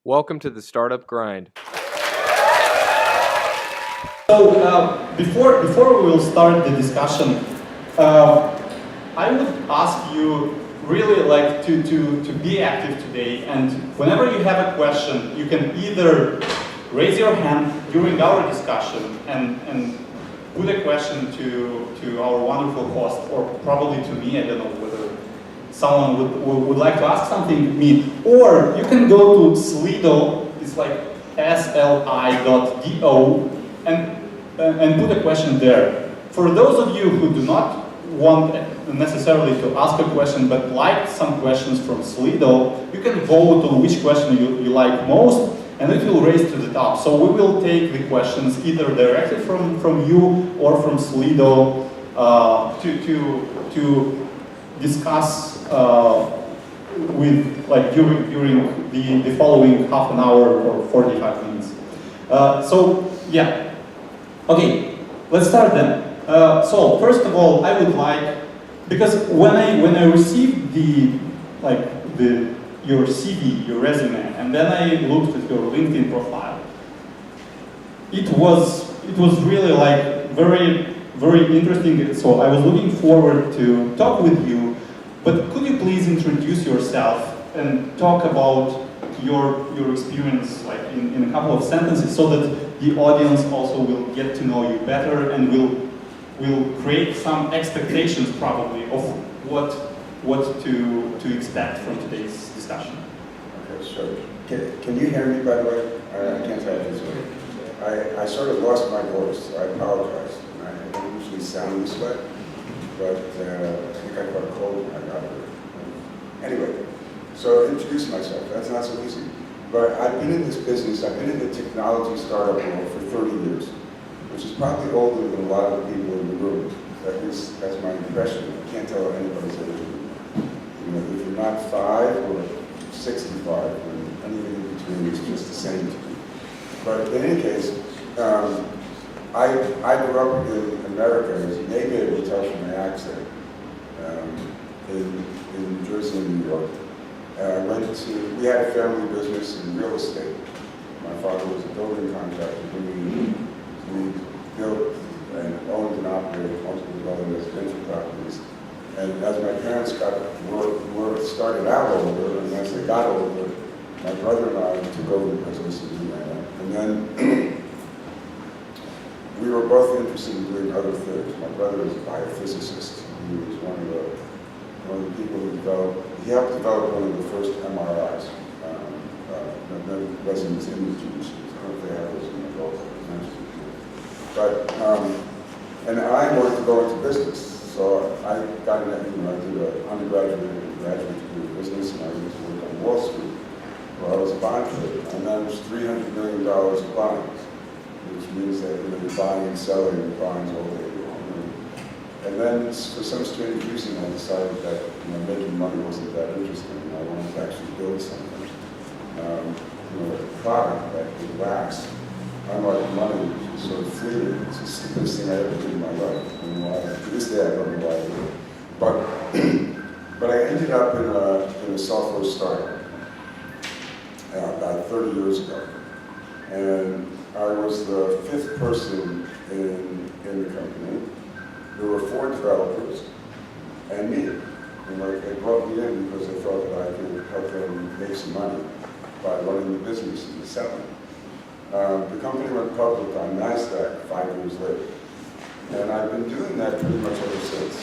Welcome to the Startup Grind. So before we will start the discussion, I would ask you really like to be active today, and whenever you have a question, you can either raise your hand during our discussion and put a question to our wonderful host, or probably to me. I don't know whether someone would like to ask something to me, or you can go to Slido, it's like sli.do, and put a question there. For those of you who do not want necessarily to ask a question, but like some questions from Slido, you can vote on which question you like most, and it will raise to the top. So we will take the questions either directly from you or from Slido to discuss with during the following half an hour or 45 minutes. So yeah, okay, let's start then. So first of all, I would like, because when I received your CV, your resume, and then I looked at your LinkedIn profile, it was really like very interesting. So I was looking forward to talk with you. But could you please introduce yourself and talk about your experience, like in a couple of sentences, so that the audience also will get to know you better and will create some expectations probably of what to expect from today's discussion. Okay, sure. Can you hear me, by the way? I can't tell this way. I sort of lost my voice, so I apologize. I don't usually sound this way, but I think I got a cold when I got here. Anyway, so introduce myself. That's not so easy. But I've been in this business, I've been in the technology startup world for 30 years, which is probably older than a lot of the people in the room. That's my impression. I can't tell anybody's age. You know, if you're not 5 or 65, or anything in between, it's just the same to me. But in any case, I grew up in America, as you may be able to tell from my accent, in New Jersey and New York. We had a family business in real estate. My father was a building contractor. We built and owned and operated multiple dwelling residential properties. And as my parents started out older, and as they got older, my brother and I took over the business and we ran it. And then we were both interested in doing other things. My brother is a biophysicist. He was one of the people who helped develop one of the first MRIs, resonance imaging machines. I don't know if they have those in the adult. But, and I wanted to go into business. So I got I did an undergraduate and graduate degree in business, and I used to work on Wall Street, where I was a bond trader. I managed $300 million of bonds, which means that you're buying and selling bonds all day long. And then, for some strange reason, I decided that making money wasn't that interesting, and I wanted to actually build something. A product that could last. Unlike money, which is sort of fleeting. It's the stupidest thing I ever did in my life. To this day, I don't know why I did it. But I ended up in a software startup about 30 years ago. And I was the 5th person in the company. There were 4 developers and me. And they brought me in because they thought that I could help them make some money by running the business and selling. The company went public on NASDAQ 5 years later. And I've been doing that pretty much ever since.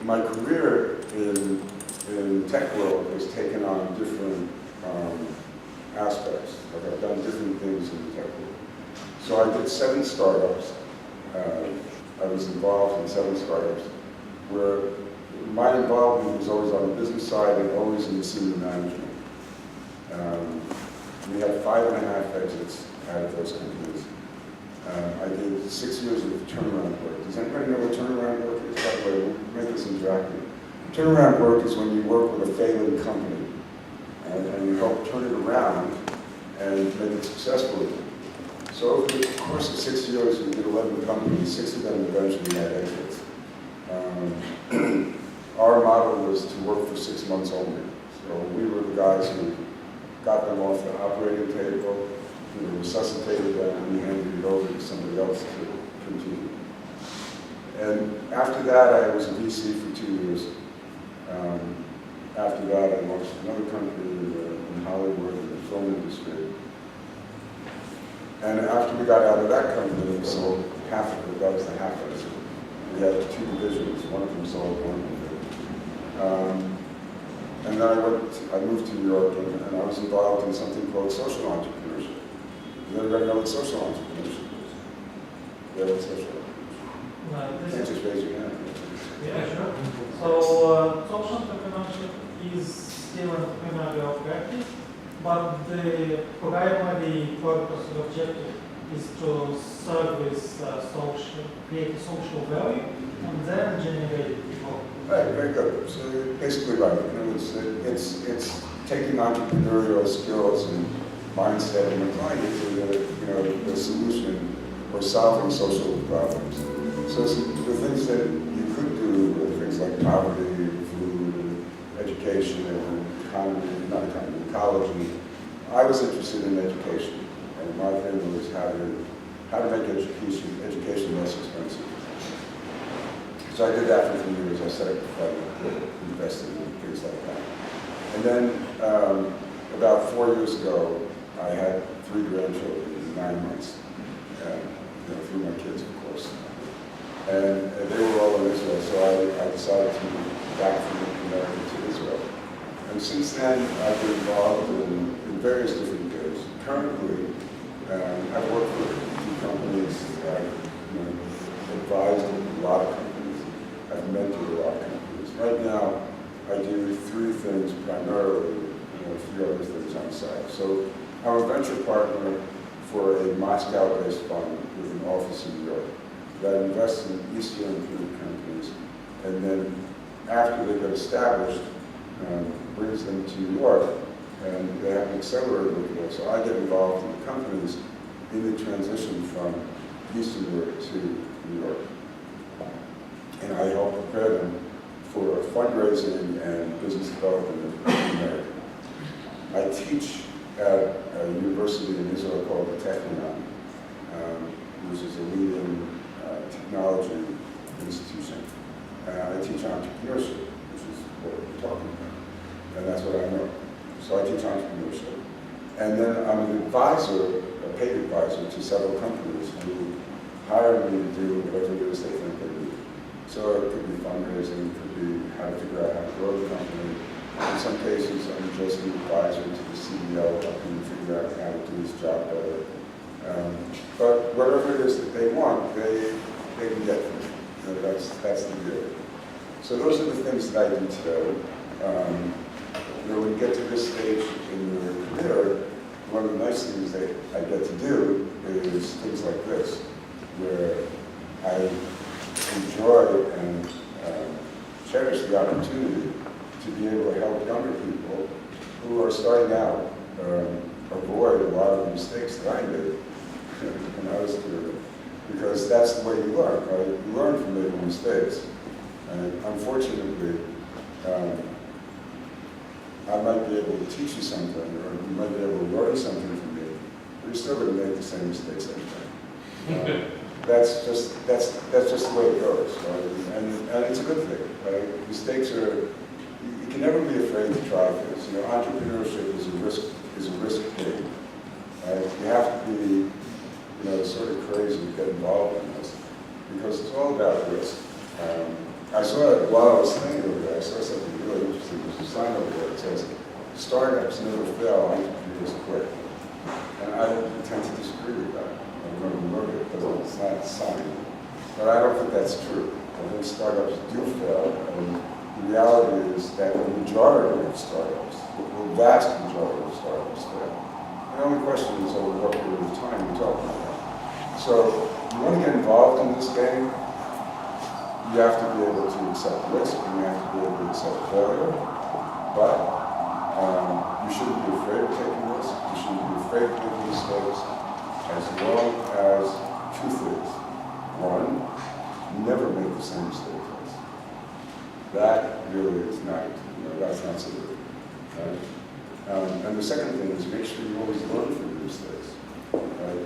My career in the tech world has taken on different aspects. Like I've done different things in the tech world. So I did 7 startups. I was involved in 7 startups where my involvement was always on the business side and always in the senior management. We had 5.5 exits out of those companies. I did 6 years of turnaround work. Does anybody know what turnaround work is? By the way, we'll make this interactive. Turnaround work is when you work with a failing company and you help turn it around and make it successful again. So over the course of 6 years, we did 11 companies. 6 of them eventually had exits. Our model was to work for 6 months only. So we the guys who got them off the operating table, resuscitated them, and handed it over to somebody else to continue. And after that, I was a VC for 2 years. After that, I launched another company in Hollywood in the film industry. And after we got out of that company, we sold half of it. That was the half of it. We had 2 divisions. One of them sold, one of them didn't. And then I moved to New York, and I was involved in something called social entrepreneurship. Does everybody know what social entrepreneurship is? Yeah, what's social entrepreneurship? You can't just raise your hand. Yeah, sure. So, social entrepreneurship is still an entrepreneurial practice, but the primary purpose and objective is to service create a social value, and then generate profit. Right, very good. So you're basically right. It's taking entrepreneurial skills and mindset and applying it to the solution or solving social problems. So the things that you could do were things like poverty, food, education, and ecology. I was interested in education, and my thing was how to make education less expensive. So I did that for 3 years. I set up a fund, invested in things like that. And then about 4 years ago, I had 3 grandchildren in 9 months, through my kids, of course. And they were all in Israel, so I decided to move back from America to Israel. And since then, I've been involved in various different ways. Currently, I've worked with a few companies, I've advised a lot of companies, I've mentored a lot of companies. Right now, I do 3 things primarily, 3 other things on the side. So I'm a venture partner for a Moscow-based fund with an office in New York that invests in East European companies, and then after they get established, brings them to New York, and they have an accelerator with them. So I get involved in the companies in the transition from Eastern Europe to New York. And I help prepare them for fundraising and business development in America. I teach at a university in Israel called the Chisinau, which is a leading technology institution. I teach entrepreneurship, which is what we're talking about, and that's what I know. So I teach entrepreneurship. And then I'm an advisor, a paid advisor to several companies who hire me to do whatever it is they think they need. So it could be fundraising, it could be how to figure out how to grow the company. In some cases, I'm just an advisor to the CEO, helping them figure out how to do his job better. But whatever it is that they want, they can get from me. That's the deal. So those are the things that I do today. When you get to this stage in your career, one of the nice things that I get to do is things like this, where I enjoy and cherish the opportunity to be able to help younger people who are starting out avoid a lot of the mistakes that I made when I was a kid. Because that's the way you learn, right? You learn from making mistakes. And unfortunately, I might be able to teach you something, or you might be able to learn something from me, but you're still going to make the same mistakes every time. That's just the way it goes, right? And it's a good thing, right? Mistakes are, you can never be afraid to try things. Entrepreneurship is a risk game. Right? You have to be, sort of crazy to get involved in this, because it's all about risk. I saw it while I was staying over there. I saw something really interesting. There's a sign over there that says, "Startups never fail, entrepreneurs quit." And I tend to disagree with that. I don't know who wrote it, because it's not a sign. But I don't think that's true. I think startups do fail, and the reality is that the majority of startups, the vast majority of startups fail. The only question is over what period of time we're talking about. So you want to get involved in this game, you have to be able to accept risk, and you have to be able to accept failure. But you shouldn't be afraid of taking risks. You shouldn't be afraid of making mistakes, as long as 2 things. 1, never make the same mistake twice. That really is not, that's not so good. Right? And the second thing is make sure you always learn from your mistakes.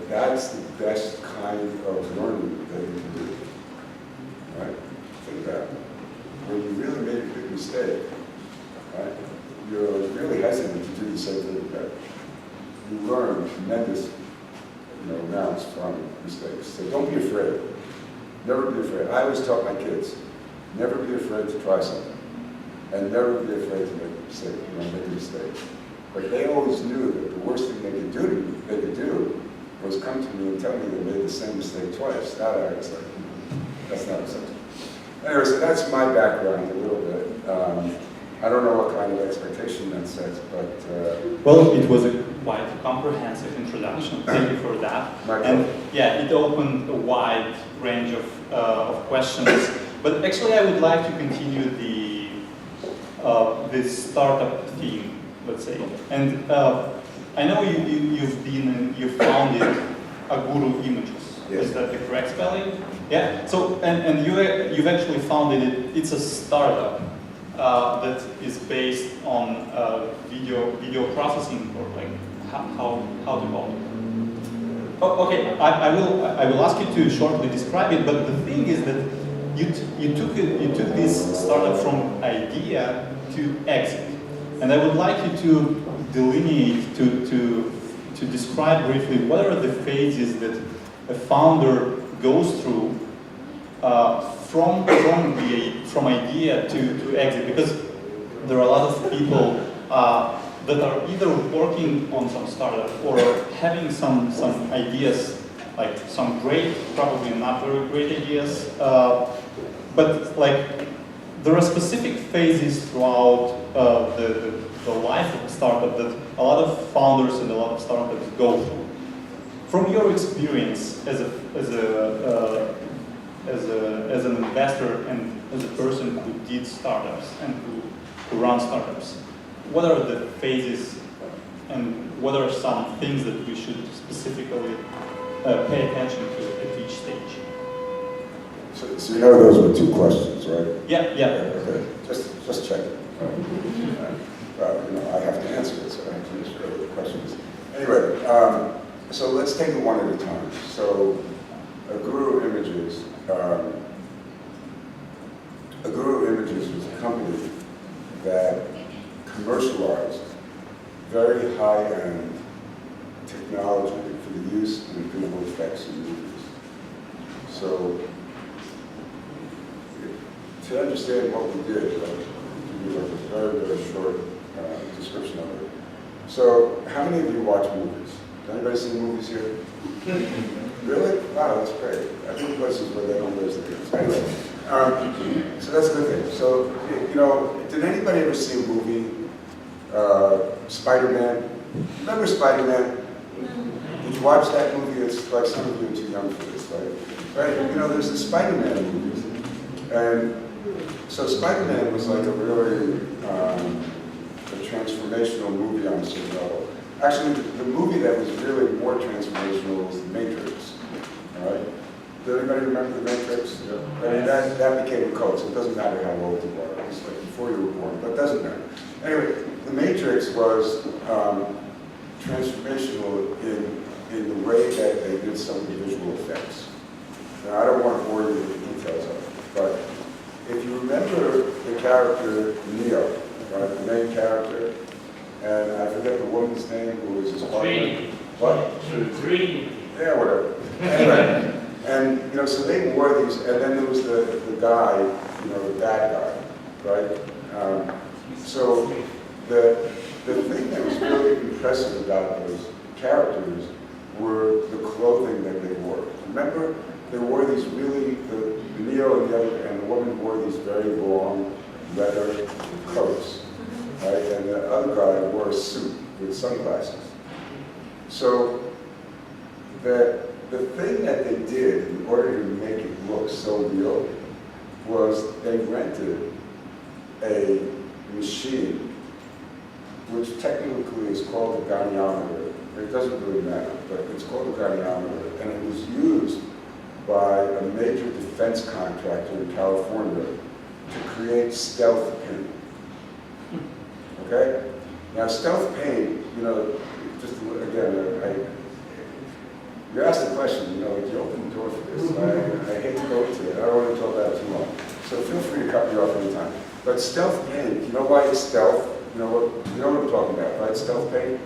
That's the best kind of learning that you can do. Right? Think about it. When you really made a big mistake, right, you're really hesitant to do the same thing again. You learn tremendous amounts from mistakes. So don't be afraid. Never be afraid. I always tell my kids, never be afraid to try something. And never be afraid to make a mistake. But they always knew that the worst thing they could do was come to me and tell me they made the same mistake twice. That I was like, that's not acceptable. Anyway, so that's my background a little bit. I don't know what kind of expectation that sets, but... well, it was a quite comprehensive introduction. Thank you for that. And yeah, it opened a wide range of questions. But actually, I would like to continue this startup theme, let's say. And I know you founded Aguru Images. Yes. Is that the correct spelling? Yeah. So and you've actually founded it. It's a startup that is based on video processing, or like how to call it. Oh, okay. I will ask you to shortly describe it. But the thing is that you took this startup from idea to exit, and I would like you to delineate to describe briefly what are the phases that a founder goes through from idea to exit, because there are a lot of people that are either working on some startup or having some ideas, like some great, probably not very great ideas, but like there are specific phases throughout the life of a startup that a lot of founders and a lot of startups go through. From your experience as an investor and as a person who did startups and who runs startups, what are the phases and what are some things that we should specifically pay attention to at each stage? So you know those were two questions, right? Yeah. Okay, just check it. I have to answer it, so I have to make sure the questions. Anyway, so let's take it one at a time. So, Aguru Images was a company that commercialized very high-end technology for the use in visual effects in movies. So, to understand what we did, I'll give you a very, very short description of it. So, how many of you watch movies? Has anybody seen movies here? Really? Wow, that's great. I've been places where they don't raise their hands. Anyway, so that's a good thing. So, did anybody ever see a movie, Spider-Man? Remember Spider-Man? Did you watch that movie? It's like some of you are too young for this, right? Right? There's the Spider-Man movies. And so Spider-Man was like a really a transformational movie on a certain level. Actually, the movie that was really more transformational was The Matrix. All right? Does anybody remember The Matrix? Yeah. I mean, that became a cult, so it doesn't matter how old you are. It's like before you were born, but it doesn't matter. Anyway, The Matrix was transformational in the way that they did some of the visual effects. Now, I don't want to bore you with the details of it, but if you remember the character Neo, right, the main character, and I forget the woman's name who was his partner. What? Three. Yeah, whatever. Anyway, and so they wore these, and then there was the guy, the bad guy, right? So the thing that was really impressive about those characters were the clothing that they wore. Remember, they wore these really, the Neo and the woman wore these very long leather coats, right? And the other guy wore a suit with sunglasses. So the thing that they did in order to make it look so real was they rented a machine, which technically is called a goniometer. It doesn't really matter, but it's called a goniometer, and it was used by a major defense contractor in California to create stealth paint. Okay? Now, stealth paint, you know, just again, you asked the question, you know, you open the door for this. I hate to go into it. I don't want to talk about it too long. So feel free to cut me off anytime. But stealth paint, you know why it's stealth? You know what I'm talking about, right? Stealth paint?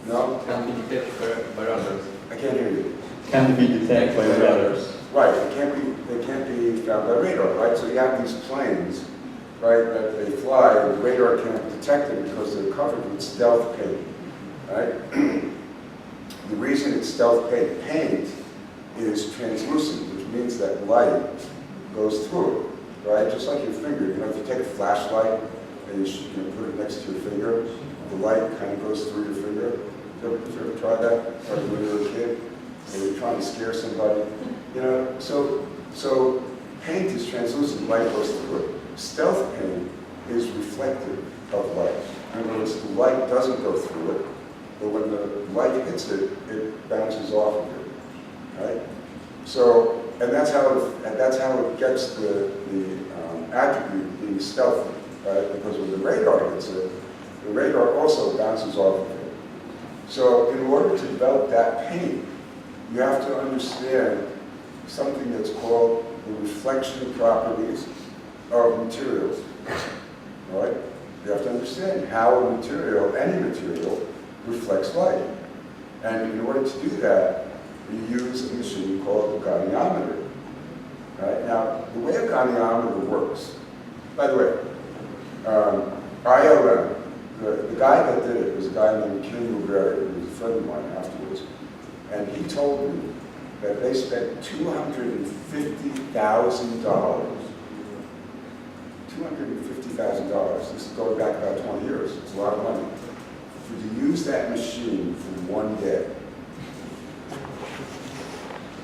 No? Can be detected by others. I can't hear you. Can be detected by radars. Right, they can't be found by radar, right? So you have these planes, right, that they fly, and the radar can't detect them because they're covered with stealth paint, right? The reason it's stealth paint is translucent, which means that light goes through it, right? Just like your finger, you know, if you take a flashlight and you put it next to your finger, the light kind of goes through your finger. Did you ever try that? Or when you were a kid? Or you're trying to scare somebody? You know, so paint is translucent, light goes through it. Stealth paint is reflective of light. In other words, the light doesn't go through it, but when the light hits it, it bounces off of it, right? So, and that's how it gets the attribute being stealthy, right? Because when the radar hits it, the radar also bounces off of it. So, in order to develop that paint, you have to understand something that's called the reflection properties of materials, all right? You have to understand how a material, any material, reflects light. And in order to do that, you use a machine called a goniometer, right? Now, the way a goniometer works, by the way, ILM, the guy that did it was a guy named Ken Mugabe, who was a friend of mine afterwards, and he told me that they spent $250,000. $250,000. This is going back about 20 years. It's a lot of money. To use that machine for one day.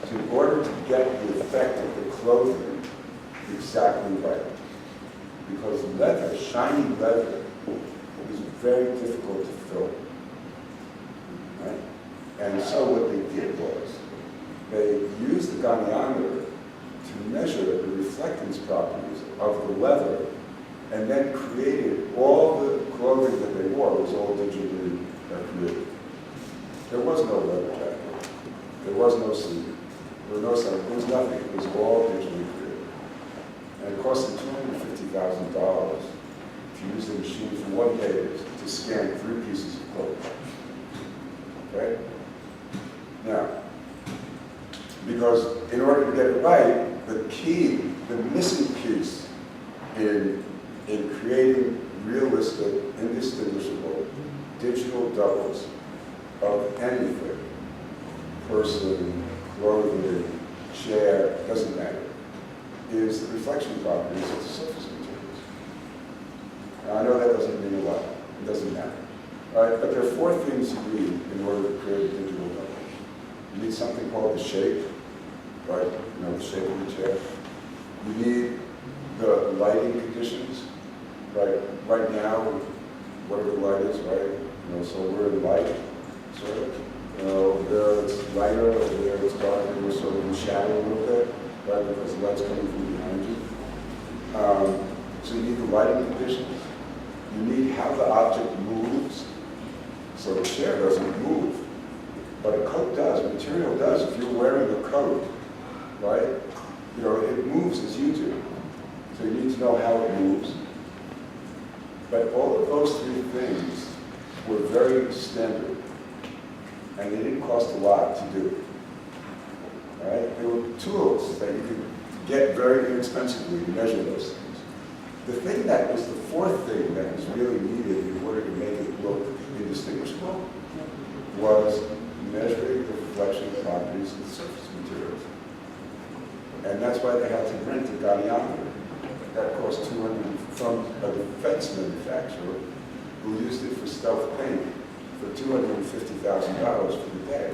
So in order to get the effect of the clothing exactly right. Because leather, shiny leather, is very difficult to fill. Right? And so what they did was, they used the goniometer to measure the reflectance properties of the leather, and then created all the clothing that they wore was all digitally created. There was no leather jacket. There was no suit. There was nothing. It was all digitally created. And it cost them $250,000 to use the machine for one day to scan 3 pieces of clothing. Okay? Now, because in order to get it right, the key, the missing piece in creating realistic, indistinguishable digital doubles of anything, person, clothing, chair, doesn't matter, is the reflection properties of the surface materials. Now, I know that doesn't mean a lot. It doesn't matter. All right, but there are 4 things you need in order to create a digital double. You need something called the shape, right? You know, the shape of the chair. You need the lighting conditions, right? Right now, whatever the light is, right? You know, so we're in light, sort of. You know, over there it's lighter, over there it's darker, we're sort of in shadow a little bit, right? Because the light's coming from behind you. So you need the lighting conditions. You need how the object moves. So the chair doesn't move. But a coat does, material does. If you're wearing a coat, right, you know, it moves as you do. So you need to know how it moves. But all of those 3 things were very standard. And they didn't cost a lot to do. Right? There were tools that you could get very inexpensively to measure those things. The thing that was the 4th thing that was really needed in order to make it look indistinguishable was measuring the reflection properties of the surface materials. And that's why they had to rent a goniometer. That cost $200 from a defense manufacturer who used it for stealth paint for $250,000 for the day.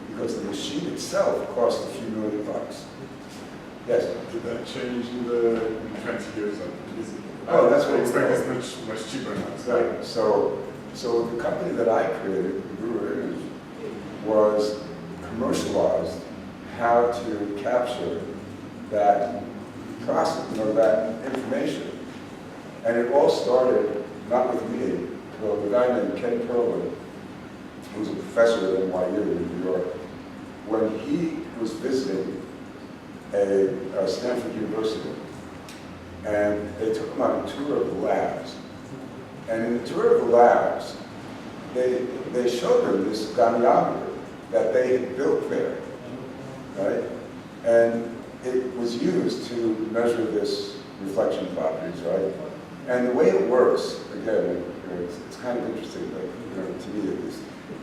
Because the machine itself cost a few $1 million. Yes? Did that change in the 20 years? Oh, that's what I it's expect it's much cheaper now. Right. So the company that I created, the Brewer Image, was commercialized how to capture that process, you know, that information. And it all started, not with me, but with a guy named Ken Perlin, who was a professor at NYU in New York, when he was visiting a Stanford University, and they took him on a tour of the labs. And in the tour of the labs, they showed him this goniometer that they had built there, right? And it was used to measure this reflection properties, right? And the way it works, again, it's kind of interesting, but to me at least,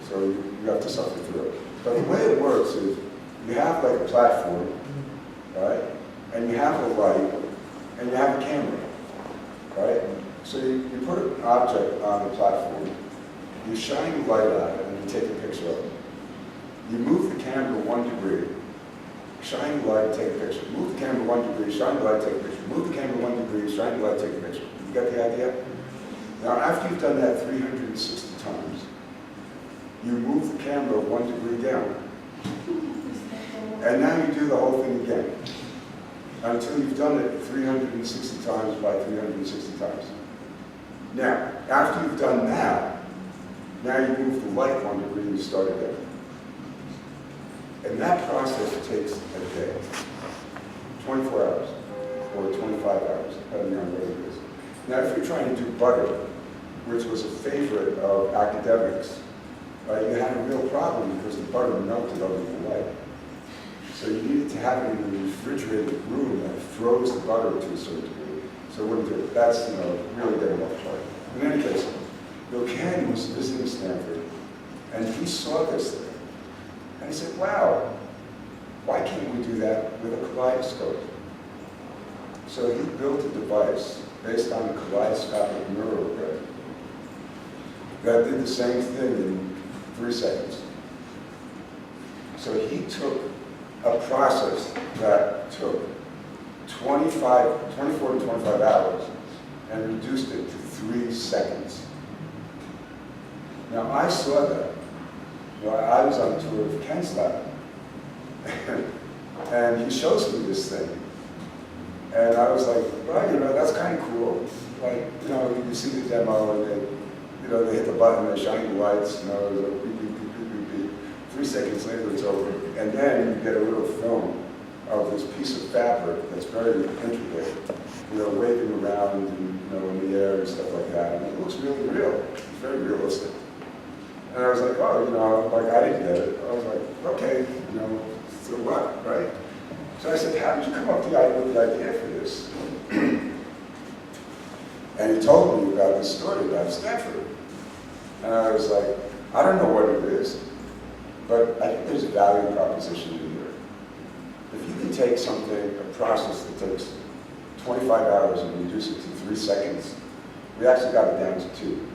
so you have to suffer through it. But the way it works is you have like a platform, right? And you have a light, and you have a camera, right? So you put an object on the platform, you shine the light on it, and you take a picture of it. You move the camera 1 degree, shine the light, take a picture. Move the camera 1 degree, shine the light, take a picture. Move the camera 1 degree, shine the light, take a picture. You got the idea? Now, after you've done that 360 times, you move the camera 1 degree down. And now you do the whole thing again, until you've done it 360 times by 360 times. Now, after you've done that, now you move the light 1 degree and you start again. And that process takes a day, 24 hours, or 25 hours, depending on what it is. Now, if you're trying to do butter, which was a favorite of academics, you had a real problem because the butter melted under the light. So you needed to have it in a refrigerated room that froze the butter to a certain degree. So it wouldn't do it. That's, really getting off track. In any case, Bill Cannon was visiting Stanford, and he saw this thing. And he said, wow, why can't we do that with a kaleidoscope? So he built a device based on a kaleidoscopic neural grid that did the same thing in 3 seconds. So he took a process that took 24 to 25 hours and reduced it to 3 seconds. Now, I saw that. I was on a tour of Ken's lab, and he shows me this thing. And I was like, well, that's kind of cool. Like, you see the demo, and they hit the button, they shine the lights, there's a beep, beep, beep, beep, beep, beep. 3 seconds later, it's over. And then you get a little film of this piece of fabric that's very intricate, waving around and, in the air and stuff like that. And it looks really real. It's very realistic. And I was like, I didn't get it. I was like, okay, so what, right? So I said, how did you come up with the idea for this? And he told me about this story about Stanford. And I was like, I don't know what it is, but I think there's a value proposition in here. If you can take something, a process that takes 25 hours and reduce it to 3 seconds, we actually got it down to 2.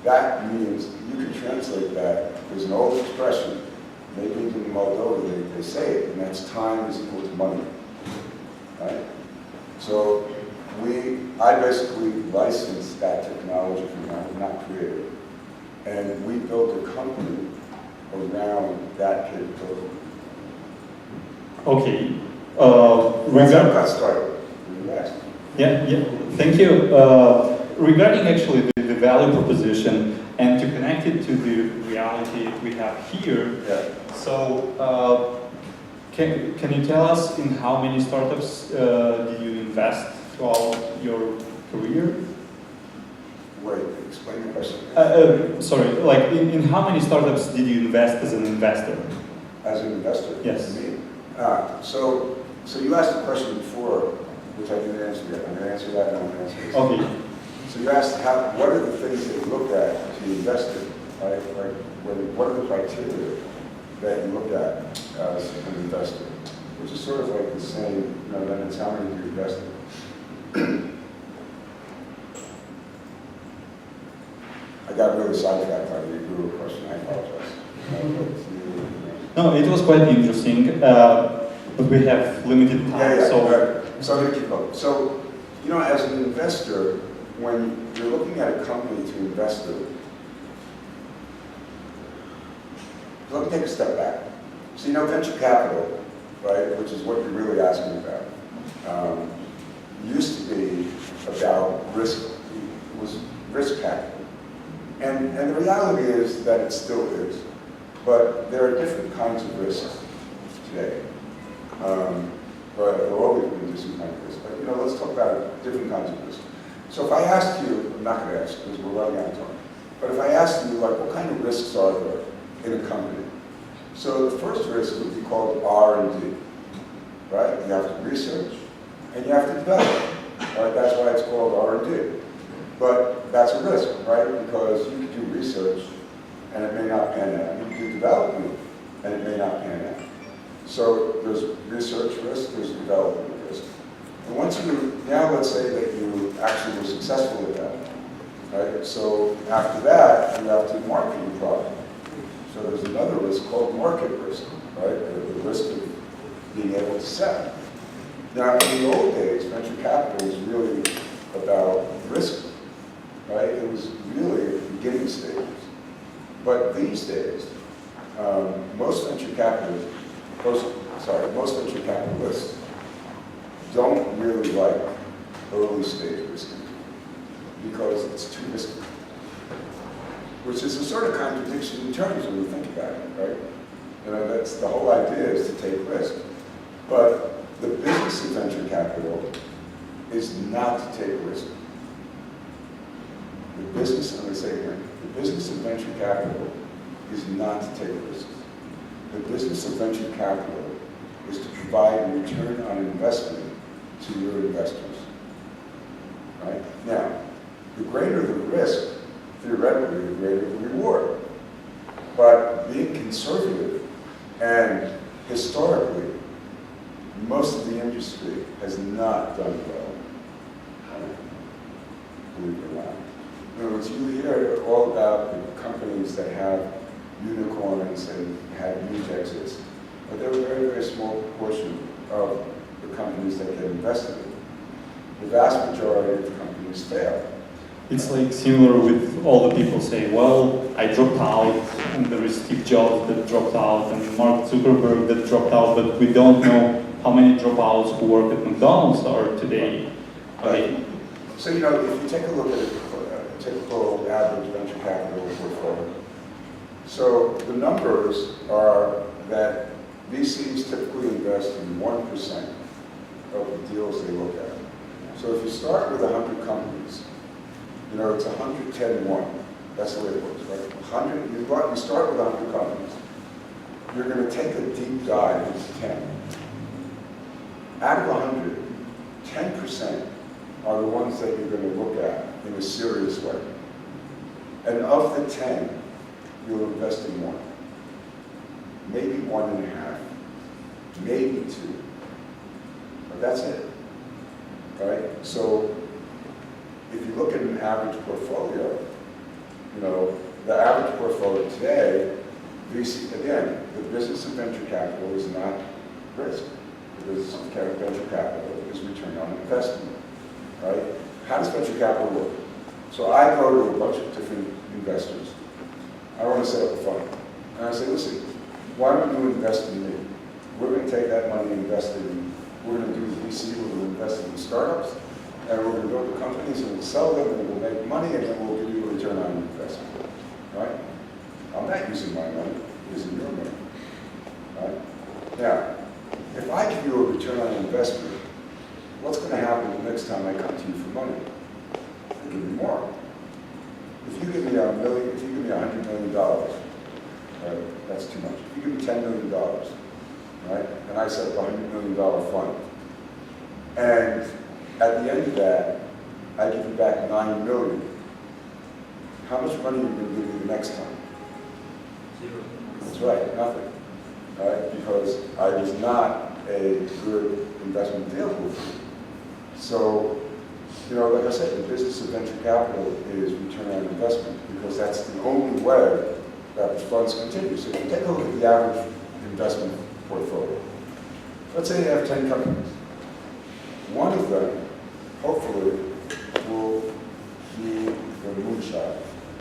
That means you can translate that. There's an old expression, maybe in Moldova they say it, and that's time is equal to money, right? So I basically licensed that technology from them, not created it. And we built a company around that capability. Okay. That's how it got started. Yeah, thank you. Regarding actually the value proposition and to connect it to the reality we have here, so can you tell us in how many startups did you invest throughout your career? Wait, explain the question. Sorry, like in how many startups did you invest as an investor? As an investor? Yes. Me? So you asked a question before, which I didn't answer yet. I'm going to answer that and I'm going to answer this. Okay. So you asked what are the things that you look at to invest in, right? What are the criteria that you look at as an investor? Which is sort of like the same, then it's how many do you invest in? I got really sidetracked on the Google question, I apologize. No, it was quite interesting, but we have limited time. So I'm going to keep going. So, as an investor, when you're looking at a company to invest in, let me take a step back. So, venture capital, right, which is what you're really asking about, used to be about risk, it was risk capital. And the reality is that it still is. But there are different kinds of risks today. But there will always be different kinds of risks. But let's talk about different kinds of risks. So if I asked you, I'm not going to ask because we're running out of time, but if I asked you, like, what kind of risks are there in a company? So the first risk would be called R&D, right? You have to research and you have to develop, right? That's why it's called R&D. But that's a risk, right? Because you can do research and it may not pan out. You can do development and it may not pan out. So there's research risk, there's development risk. And now let's say that you actually were successful at that, right? So after that, you have to market your product. So there's another risk called market risk, right? The risk of being able to sell. Now, in the old days, venture capital was really about risk, right? It was really at the beginning stages. But these days, most venture capitalists don't really like early stage risk because it's too risky. Which is a sort of contradiction in terms when you think about it, right? That's the whole idea, is to take risk. But the business of venture capital is not to take risk. The business, I'm going to say it again, the business of venture capital is not to take risks. The business of venture capital is to provide a return on investment to your investors. Right? Now, the greater the risk, theoretically, the greater the reward. But being conservative, and historically, most of the industry has not done well. Believe it or not. In other words, you hear all about the companies that have unicorns and have huge exits, but they're a very, very small portion of the companies that get invested in. The vast majority of the companies fail. It's like similar with all the people say, well, I dropped out, and there is Steve Jobs that dropped out, and Mark Zuckerberg that dropped out, but we don't know how many dropouts who work at McDonald's are today. Right. So, if you take a look at a typical average venture capital portfolio, so the numbers are that VCs typically invest in 1% of the deals they look at. So if you start with 100 companies, it's 110-1. That's the way it works, right? You start with 100 companies. You're going to take a deep dive into 10. Out of 100, 10% are the ones that you're going to look at in a serious way. And of the 10, you'll invest in 1. Maybe 1.5. Maybe 2. But that's it. Right? So if you look at an average portfolio, the average portfolio today, again, the business of venture capital is not risk. The business of venture capital is return on investment, right? How does venture capital work? So I go to a bunch of different investors. I want to set up a fund. And I say, listen, why don't you invest in me? We're going to take that money and invest in, we're going to do VC, we're going to invest in startups, and we're going to build the companies and we'll sell them and we'll make money and then we'll give you a return on investment, right? I'm not using my money, I'm using your money, right? Now, if I give you a return on investment, what's going to happen the next time I come to you for money? I'll give you more. If you give me $100 million, right, that's too much. If you give me $10 million, right, and I set up a $100 million fund, and at the end of that, I give you back $9 million, how much money are you going to give me the next time? 0. That's right, nothing. Right? Because I was not a good investment vehicle for you. So, like I said, the business of venture capital is return on investment because that's the only way that the funds continue. So if you take a look at the average investment portfolio, let's say you have 10 companies. One of them, hopefully, will be the moonshot.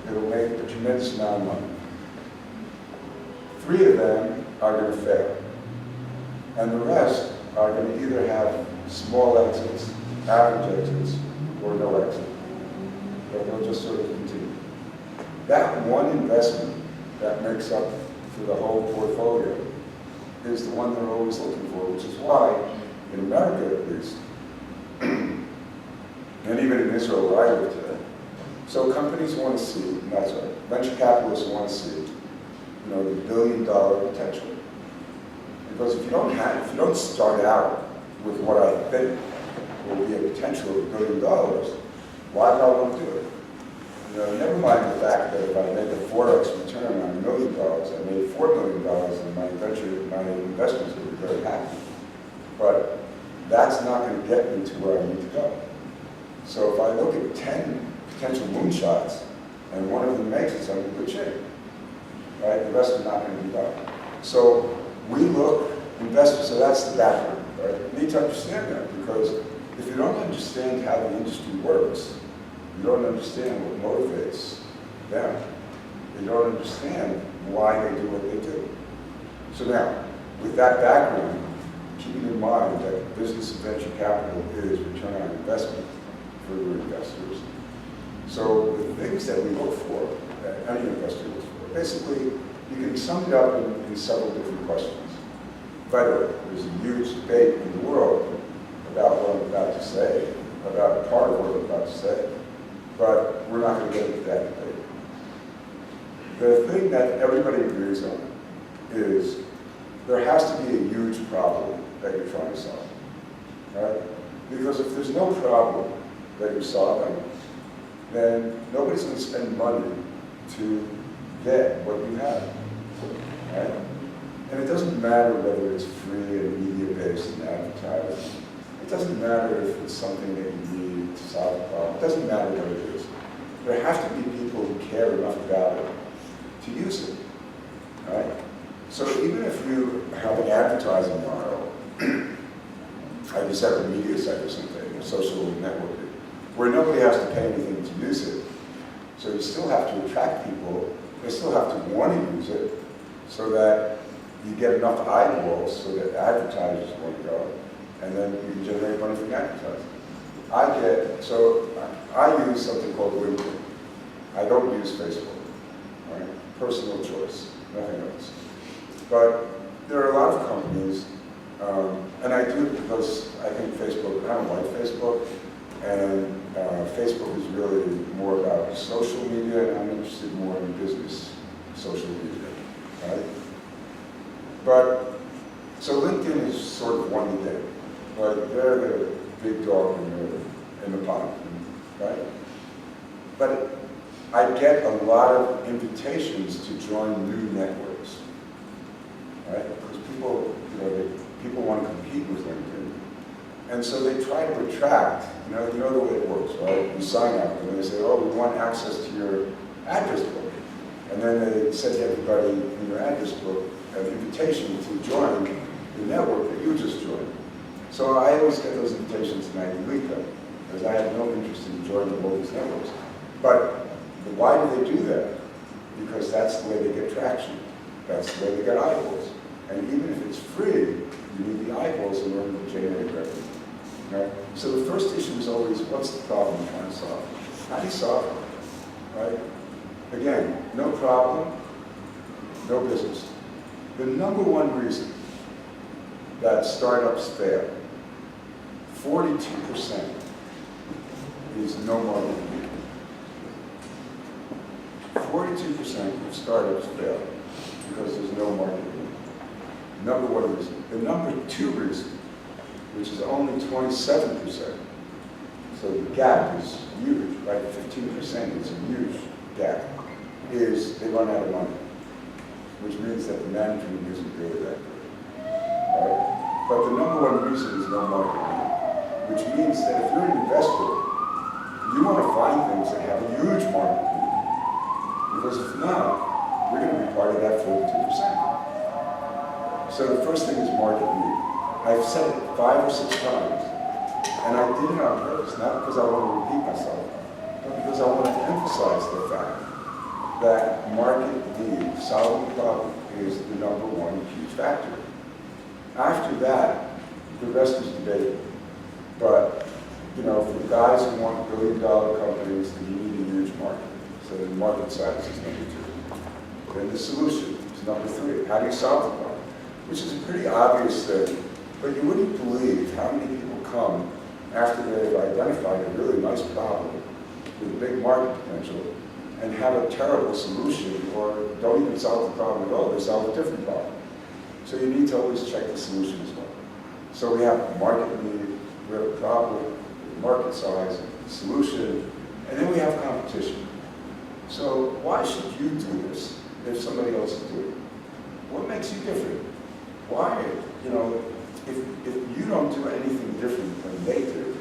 It'll make a tremendous amount of money. 3 of them are going to fail. And the rest are going to either have small exits, average exits, or no exit. But they'll just sort of continue. that one investment that makes up for the whole portfolio is the one they're always looking for, which is why, in America at least, and even in Israel where I live today, so companies want to see, and that's right, venture capitalists want to see, the $1 billion potential. Because if you don't start out with what I think will be a potential of $1 billion, why would I want to do it? Never mind the fact that if I make a 4x return on $1 million, I made $4 million, and my investors would be very happy. But that's not going to get me to where I need to go. So if I look at 10 potential moonshots, and one of them makes it, so I'm in good shape. Right? The rest are not going to be done. So we look, investors, so that's the background, right? You need to understand that, because if you don't understand how the industry works, you don't understand what motivates them. You don't understand why they do what they do. So now, with that background, keeping in mind that business and venture capital is return on investment for your investors. So the things that we look for, that any investor looks for, basically, you can sum it up in several different questions. By the way, there's a huge debate in the world about what I'm about to say, about part of what I'm about to say, but we're not going to get into that debate. The thing that everybody agrees on is there has to be a huge problem that you're trying to solve, right? Because if there's no problem that you're solving, then nobody's going to spend money to get what you have, right? And it doesn't matter whether it's free and media-based and advertised. It doesn't matter if it's something that you need to solve a problem. It doesn't matter what it is. There have to be people who care enough about it to use it, right? So even if you have an advertising model, like a separate media site or something, or social networking, where nobody has to pay anything to use it, so you still have to attract people, they still have to want to use it, so that you get enough eyeballs so that advertisers want to go, and then you can generate money from advertising. I use something called LinkedIn. I don't use Facebook, right? Personal choice, nothing else. But there are a lot of companies, and I do it because I think Facebook, I don't like Facebook, and Facebook is really more about social media, and I'm interested more in business social media, right? But, so LinkedIn is sort of one thing, but they're the big dog in the pond, right? But I get a lot of invitations to join new networks, right? Because people want to compete with LinkedIn. And so they try to attract, you know the way it works, right? You sign up and they say, oh, we want access to your address book. And then they send everybody in your address book an invitation to join the network that you just joined. So I always get those invitations and I delete them, because I have no interest in joining all these networks. But why do they do that? Because that's the way they get traction. That's the way they get eyeballs. And even if it's free, you need the eyeballs in order to generate revenue. Right? So the first issue is always, what's the problem you're trying to solve? How do you solve it? Right? Again, no problem, no business. The number one reason that startups fail, 42%, is no market need. 42% of startups fail because there's no market need. Number one reason. The number two reason, which is only 27%, so the gap is huge, right? 15% is a huge gap, is they run out of money, which means that the management isn't really that good, right? But the number one reason is no market need, which means that if you're an investor, you want to find things that have a huge market need, because if not, you're going to be part of that 42%. So the first thing is market need. I've said it 5 or 6 times, and I did it on purpose, not because I want to repeat myself, but because I want to emphasize the fact that market need, solving the problem, is the number one huge factor. After that, the rest is debatable. But, for guys who want billion-dollar companies, you need a huge market. So the market size is number 2. Then the solution is number 3. How do you solve the problem? Which is a pretty obvious thing, but you wouldn't believe how many people come after they've identified a really nice problem with big market potential and have a terrible solution, or don't even solve the problem at all, they solve a different problem. So you need to always check the solution as well. So we have market need, we have a problem, market size, solution, and then we have competition. So why should you do this if somebody else is doing it? What makes you different? Why, if you don't do anything different than they do,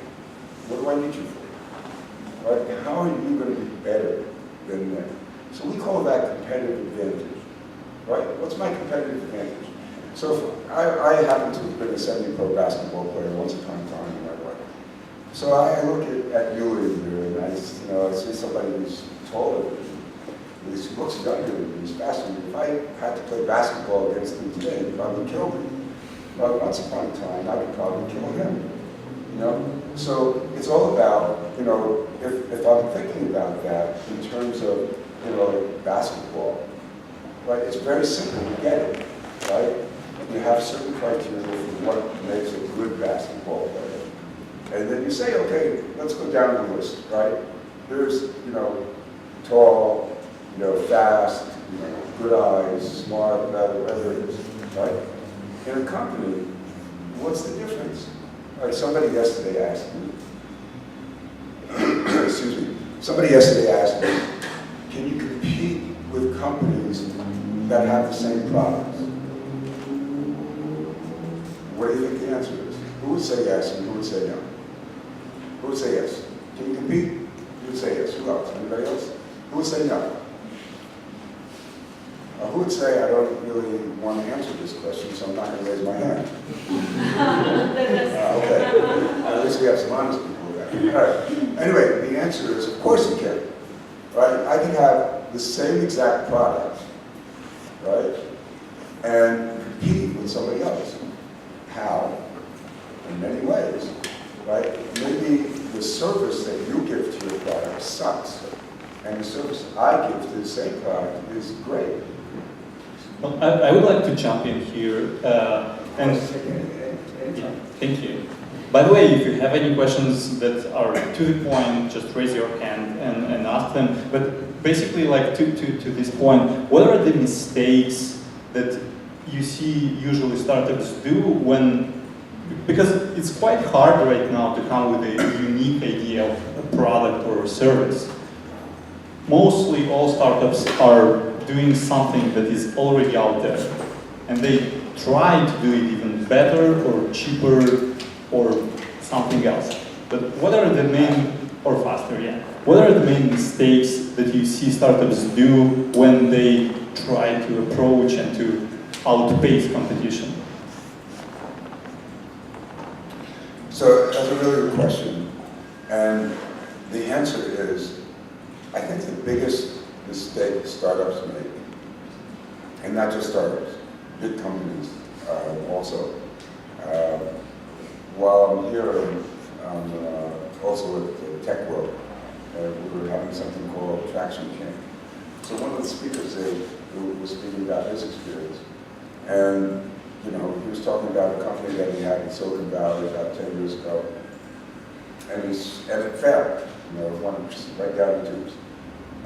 what do I need you for? Right? How are you going to be better than them? So we call that competitive advantage, right? What's my competitive advantage? So if I happen to have been a semi-pro basketball player once upon a time in my life. So I look at Yuli here, and I see somebody who's taller than me. He looks younger than me, he's faster than me. If I had to play basketball against him today, he'd probably kill me. But once upon a time, I could probably kill him. So it's all about, if I'm thinking about that in terms of, basketball, right? It's very simple to get it, right? You have certain criteria for what makes a good basketball player. And then you say, okay, let's go down the list, right? There's, tall, fast, good eyes, smart, whatever it is, right? In a company, what's the difference? Right, somebody yesterday asked me, excuse me, somebody yesterday asked me, can you compete with companies that have the same products? What do you think the answer is? Who would say yes and who would say no? Who would say yes? Can you compete? You would say yes. Who else? Anybody else? Who would say no? Who would say, I don't really want to answer this question, so I'm not going to raise my hand? Okay. At least we have some honest people there. All right. Anyway, the answer is, of course you can. Right? I can have the same exact product, right, and compete with somebody else. How? In many ways, right? Maybe the service that you give to your product sucks, and the service I give to the same product is great. Well, I would like to jump in here. And Anytime. thank you. By the way, if you have any questions that are to the point, just raise your hand and ask them. But basically, like to this point, what are the mistakes that you see usually startups do when, because it's quite hard right now to come with a unique idea of a product or a service. Mostly all startups are doing something that is already out there, and they try to do it even better or cheaper or something else. But what are the main, or faster, yeah. What are the main mistakes that you see startups do when they try to approach and to outpace competition? So that's a really good question. And the answer is, I think the biggest mistake startups make, and not just startups, big companies also. While I'm here, I'm also at the Tech World, we were having something called Traction Camp. So one of the speakers there was speaking about his experience. And he was talking about a company that he had in Silicon Valley about 10 years ago. And it failed, one right down the tubes.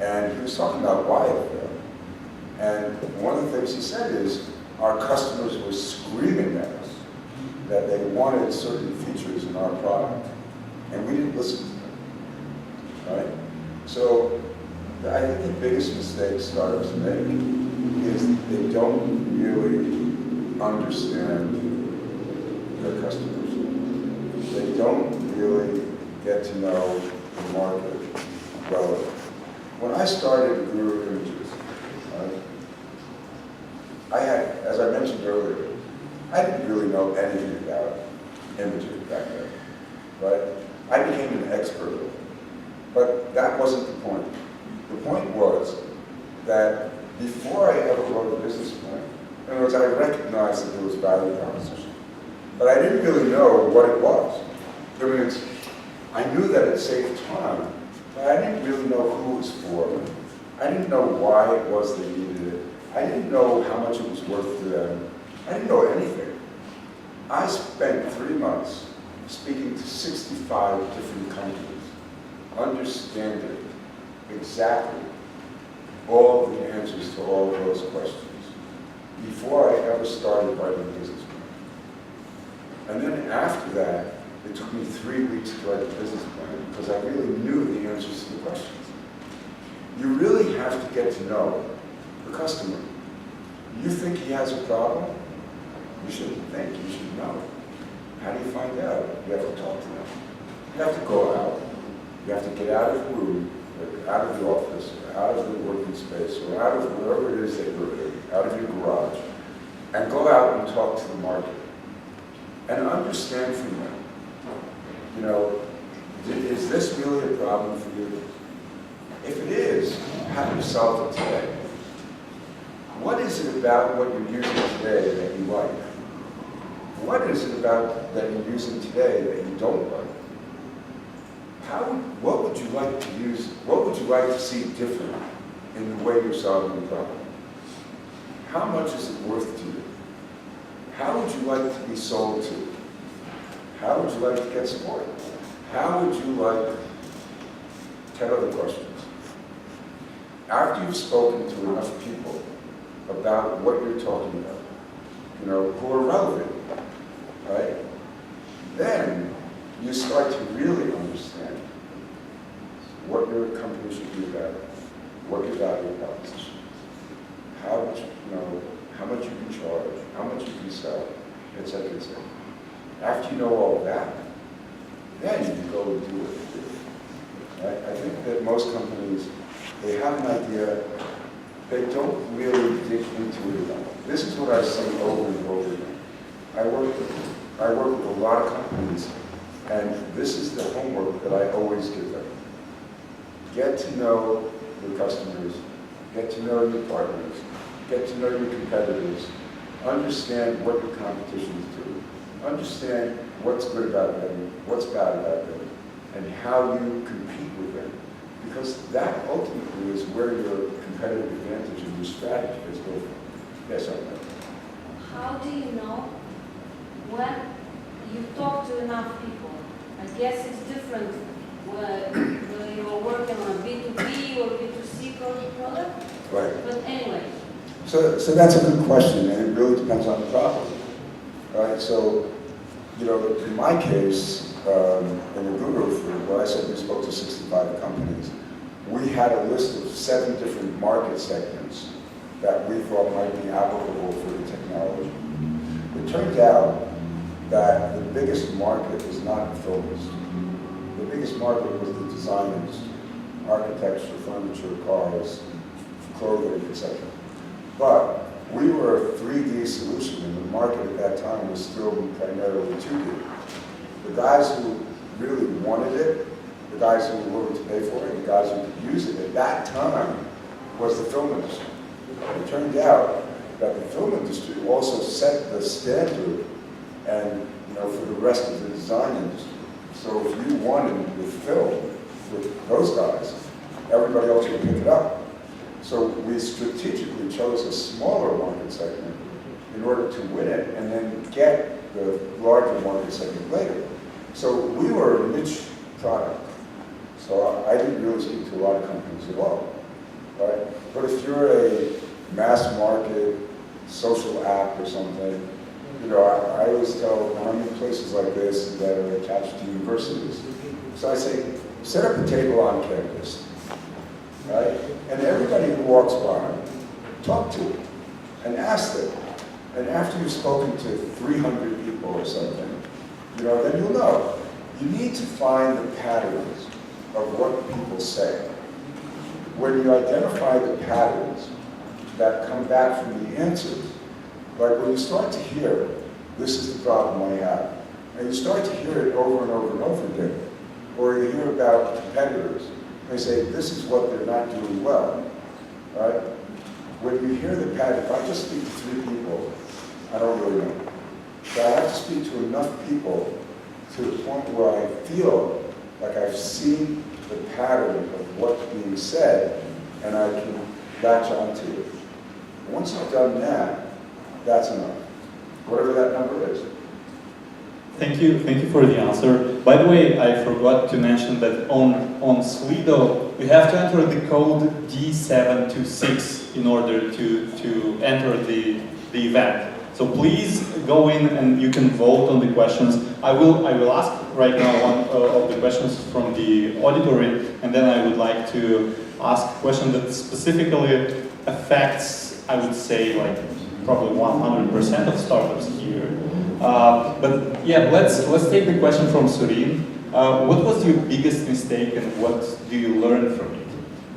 And he was talking about why it failed. And one of the things he said is, our customers were screaming at us that they wanted certain features in our product, and we didn't listen to them, right? So I think the biggest mistake startups make is they don't really understand their customers. They don't really get to know the market well. When I started Guru Images, I had, as I mentioned earlier, I didn't really know anything about imaging back then, right? I became an expert, but that wasn't the point. The point was that before I ever wrote a business plan, in other words, I recognized that there was value proposition, but I didn't really know what it was. I knew that it saved time, but I didn't really know who it was for I didn't know why it was they needed it. I didn't know how much it was worth to them. I didn't know anything. I spent 3 months speaking to 65 different companies, understanding exactly all the answers to all of those questions before I ever started writing a business plan. And then after that, it took me 3 weeks to write the business plan because I really knew the answers to the questions. You really have to get to know the customer. You think he has a problem? You shouldn't think, you should know. How do you find out? You have to talk to them. You have to go out. You have to get out of the room, out of the office, out of the working space, or out of wherever it is that you're in, out of your garage, and go out and talk to the market. And understand from them, you know, is this really a problem for you? If it is, how do you solve it today? What is it about what you're using today that you like? What is it about that you're using today that you don't like? What would you like to use? What would you like to see different in the way you're solving the problem? How much is it worth to you? How would you like to be sold to? How would you like to get support? How would you like 10 other questions? After you've spoken to enough people about what you're talking about, you know, who are relevant, right? Then you start to really understand what your company should be about, what your value proposition is, how much, you know, how much you can charge, how much you can sell, etc., etc. After you know all of that, then you go and do it. Right? I think that most companies, they have an idea, they don't really dig into it enough. This is what I see over and over again. I work with a lot of companies, and this is the homework that I always give them. Get to know your customers, get to know your partners, get to know your competitors, understand what your competitions do, understand what's good about them, what's bad about them, and how you compete with them. Because that ultimately is where your competitive advantage and your strategy is built from. Yes, I know. How do you know when you talk to enough people? I guess it's different when you're working on a B2B or B2C product. Right. But anyway. So that's a good question, and it really depends on the problem. Right? So, you know, in my case, in the Guru Food, where I said we spoke to 65 companies, we had a list of 7 different market segments that we thought might be applicable for the technology. It turned out that the biggest market was not the film industry. The biggest market was the design industry, architecture, furniture, cars, clothing, etc. But we were a 3D solution, and the market at that time was still primarily 2D. The guys who really wanted it, the guys who were willing to pay for it, the guys who could use it at that time was the film industry. It turned out that the film industry also set the standard and, you know, for the rest of the design industry. So if you wanted with film, with those guys, everybody else would pick it up. So we strategically chose a smaller market segment in order to win it and then get the larger market segment later. So we were a niche product. So I didn't really speak to a lot of companies at all, right? But if you're a mass market social app or something, you know, I always tell when I'm in places like this that are attached to universities. So I say, set up a table on campus, right? And everybody who walks by, talk to them and ask them. And after you've spoken to 300 people or something, you know, then you'll know. You need to find the patterns of what people say. When you identify the patterns that come back from the answers, like when you start to hear, this is the problem I have, and you start to hear it over and over and over again, or you hear about competitors, they say, this is what they're not doing well, right? When you hear the pattern, if I just speak to 3 people, I don't really know. But I have to speak to enough people to the point where I feel like I've seen the pattern of what's being said, and I can latch onto it. Once I've done that, that's enough. Whatever that number is. Thank you for the answer. By the way, I forgot to mention that on Slido, you have to enter the code D726 in order to enter the event. So please go in and you can vote on the questions. I will ask right now one of the questions from the auditory, and then I would like to ask a question that specifically affects, I would say, like probably 100% of startups here. But yeah, let's take the question from Surin. What was your biggest mistake and what do you learn from it?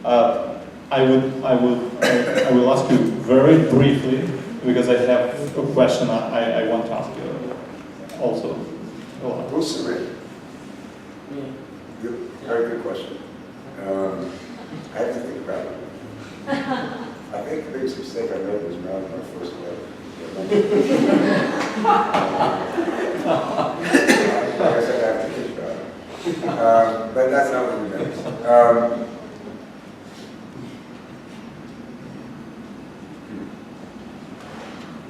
I will ask you very briefly because I have a question I want to ask you also. Who's Serena? Good, very good question. I have to think about it. I think the biggest mistake I made was marrying my first wife. I guess I have to think about it. But that's not what we meant.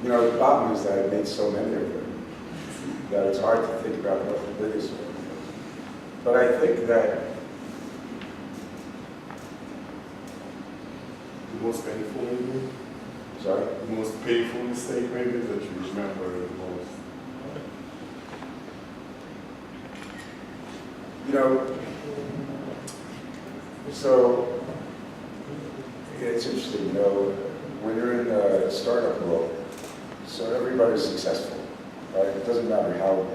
You know, the problem is that I made so many of them that it's hard to think about what the biggest one is. But I think that The most painful, maybe? sorry. The most painful mistake, maybe, that you remember the most? You know, so it's interesting, you know, when you're in a startup world, so everybody's successful, right? It doesn't matter how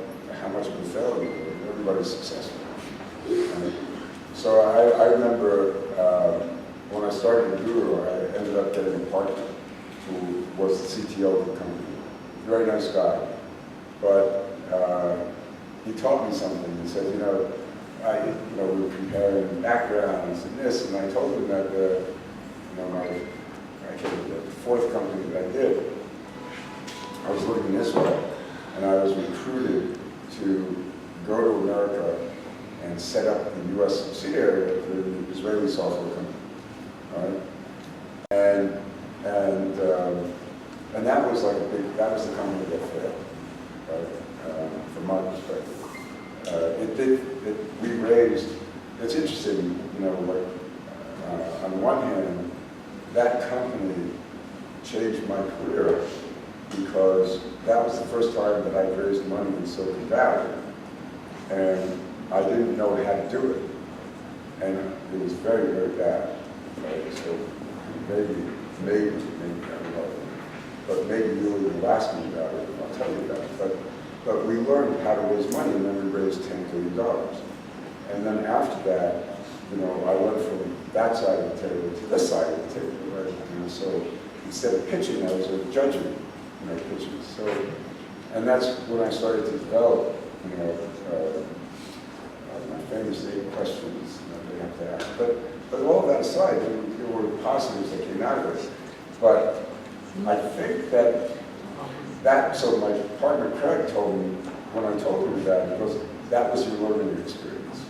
much of a failure you are, everybody's successful. Right? So I remember when I started in Guru, I ended up getting a partner who was the CTO of the company. Very nice guy, but he taught me something. He said, we were comparing backgrounds and this, and I told him that the fourth company that I did, I was living in Israel, and I was recruited to go to America and set up the U.S. subsidiary of the Israeli software company, right? And that was like that was the company that failed, right? From my perspective. We raised, it's interesting, on the one hand, that company changed my career because that was the first time that I raised money in Silicon Valley, and I didn't know how to do it, and it was very, very bad. Right? So maybe, I don't know, but maybe you will ask me about it, and I'll tell you about it. But we learned how to raise money, and then we raised $10 billion. And then after that, I went from that side of the table to this side of the table, right? So instead of pitching, I was judging, pitching. So, and that's when I started to develop, my famous 8 questions that they have to ask. But all of that aside, there were positives that came out of it. But I think so my partner Craig told me, when I told him that, because that was your learning experience.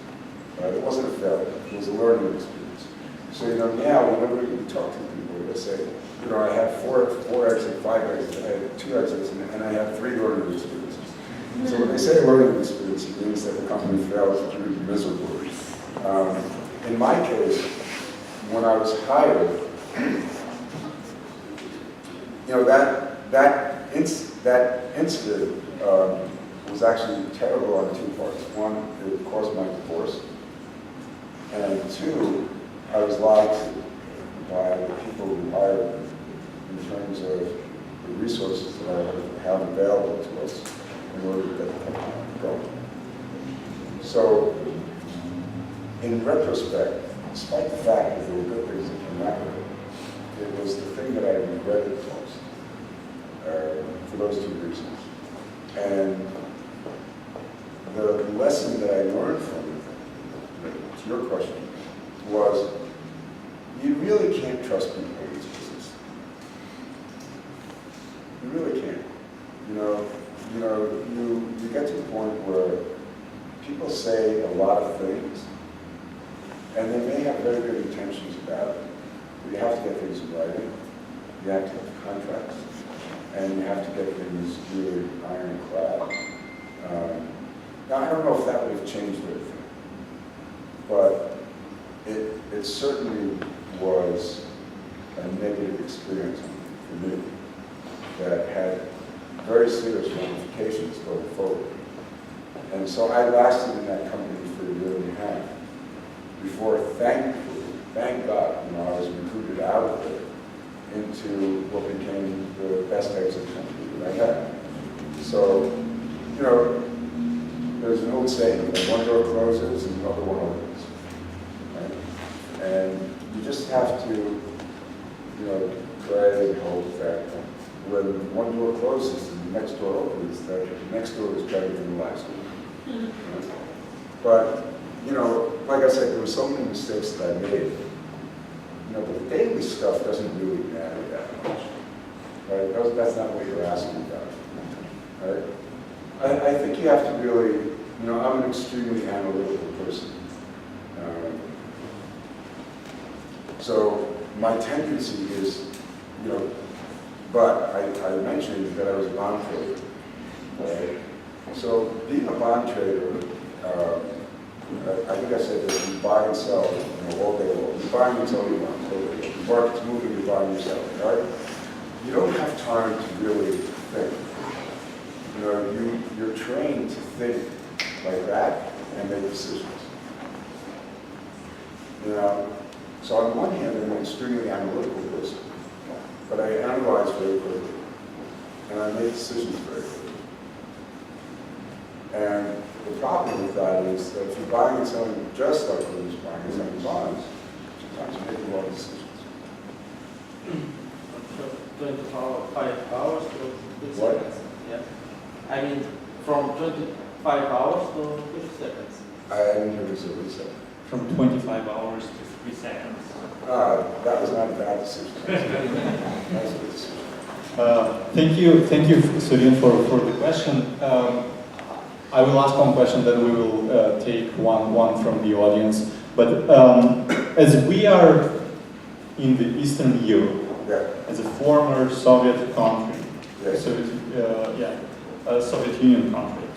It wasn't a failure, it was a learning experience. So, now whenever we talk to people, they say, I had 4 exits, 5 exits, I had 2 exits, and I had 3 learning experiences. So when they say learning experience, it means that the company failed pretty miserably. In my case, when I was hired, that incident was actually terrible on 2 parts. One, it caused my divorce. And 2, I was lied to by the people who hired me in terms of the resources that I have available to us in order to get the company going. So, in retrospect, despite the fact that there were good things that came out of it, it was the thing that I regretted most for those 2 reasons. And the lesson that I learned from it, to your question, was you really can't trust people in this business. You really can't. You get to the point where people say a lot of things, and they may have very good intentions about it, You have to get things in writing, you have to have contracts, and you have to get things really ironclad. Now, I don't know if that would have changed everything, but it certainly was a negative experience for me that had very serious ramifications going forward. And so I lasted in that company for a year and a half before, thankfully, thank God, I was recruited out of it into what became the best exit company that I had. So, there's an old saying, that one door closes and another one opens. Right? And you just have to, pray and hope that when one door closes and the next door opens, that the next door is better than the last one. Right? But, like I said, there were so many mistakes that I made. The daily stuff doesn't really matter that much. Right? That's not what you're asking about. Right? I think you have to really, I'm an extremely analytical person. So my tendency is, but I mentioned that I was a bond trader. Right? So being a bond trader, I think I said that you buy and sell all day long. You buy and sell your bonds all day long. The market's moving, you buy and sell, right? You don't have time to really think. You're trained to think like that and make decisions. So on one hand, I'm an extremely analytical person, but I analyze very quickly, and I make decisions very quickly. And the problem with that is that if you're buying and selling just like you're buying and selling bonds, sometimes you make the wrong decisions. 25 hours to 30 What? seconds. Yeah. I mean, from 25 hours to 30 seconds. I didn't hear this every second. From 25 hours to 3 seconds. That was not a bad decision. That was a good decision. Thank you, Surin, for the question. I will ask one question, then we will take one from the audience. But as we are in the Eastern Europe, as a former Soviet country, Soviet Union country,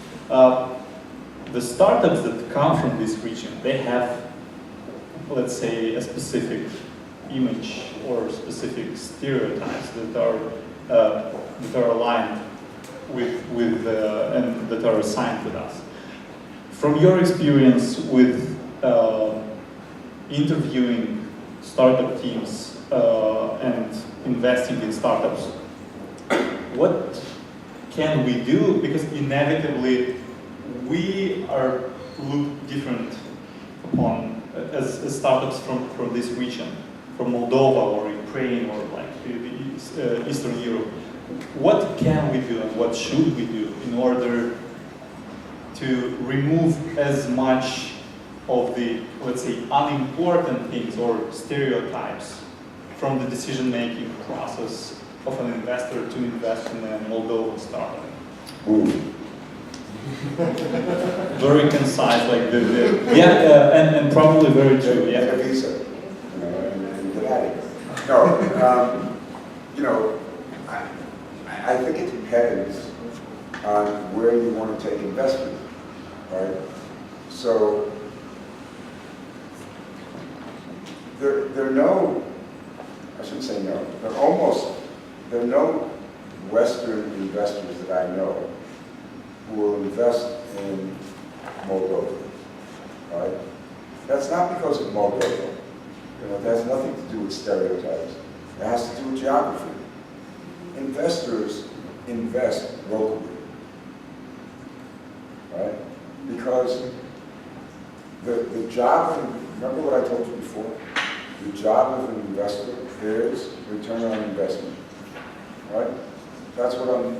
the startups that come from this region, they have, let's say, a specific image or specific stereotypes that are aligned with and that are assigned with us. From your experience with interviewing startup teams and investing in startups, what can we do? Because inevitably we are looked different upon as startups from this region, from Moldova or Ukraine or like the Eastern Europe. What can we do and what should we do in order to remove as much of the, let's say, unimportant things or stereotypes from the decision-making process of an investor to invest in a Moldovan startup? Very concise, like and probably very true. Get a visa, and get out of here. I think it depends on where you want to take investment, right? So there are no, I shouldn't say no, there are no Western investors that I know who will invest in Moldova, right? That's not because of Moldova. It has nothing to do with stereotypes. It has to do with geography. Investors invest locally, right? Because the job of, remember what I told you before? The job of an investor is return on investment, right? That's what when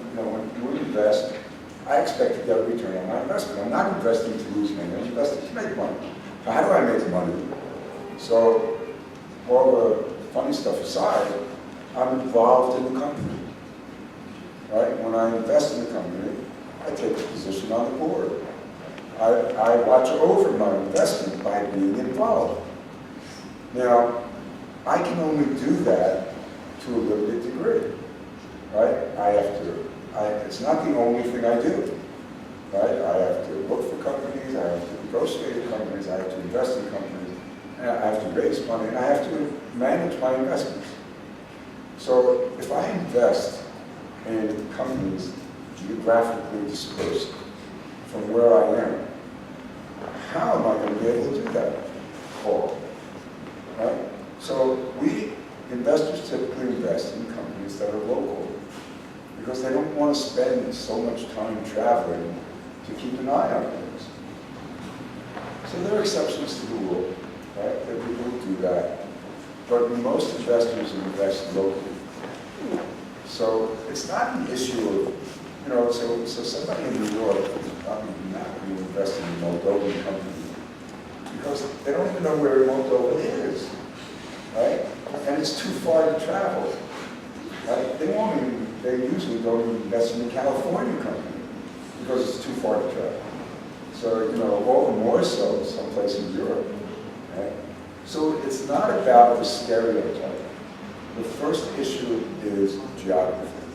you invest, I expect to get a return on my investment. I'm not investing to lose money, I'm investing to make money. So how do I make money? So all the funny stuff aside, I'm involved in the company, right? When I invest in the company, I take a position on the board. I watch over my investment by being involved. Now, I can only do that to a limited degree, right? It's not the only thing I do, right? I have to look for companies, I have to negotiate with companies, I have to invest in companies, and I have to raise money, and I have to manage my investments. So if I invest in companies geographically dispersed from where I am, how am I going to be able to do that, Paul? Right? So investors typically invest in companies that are local because they don't want to spend so much time traveling to keep an eye on things. So there are exceptions to the rule, right? There are people who do that. But most investors invest locally. So it's not an issue of, so somebody in New York is probably not going to invest in a Moldovan company because they don't even know where Moldova is, right? And it's too far to travel, right? They usually don't invest in a California company because it's too far to travel. So, all the more so someplace in Europe, right? So it's not about the stereotype. The first issue is geography,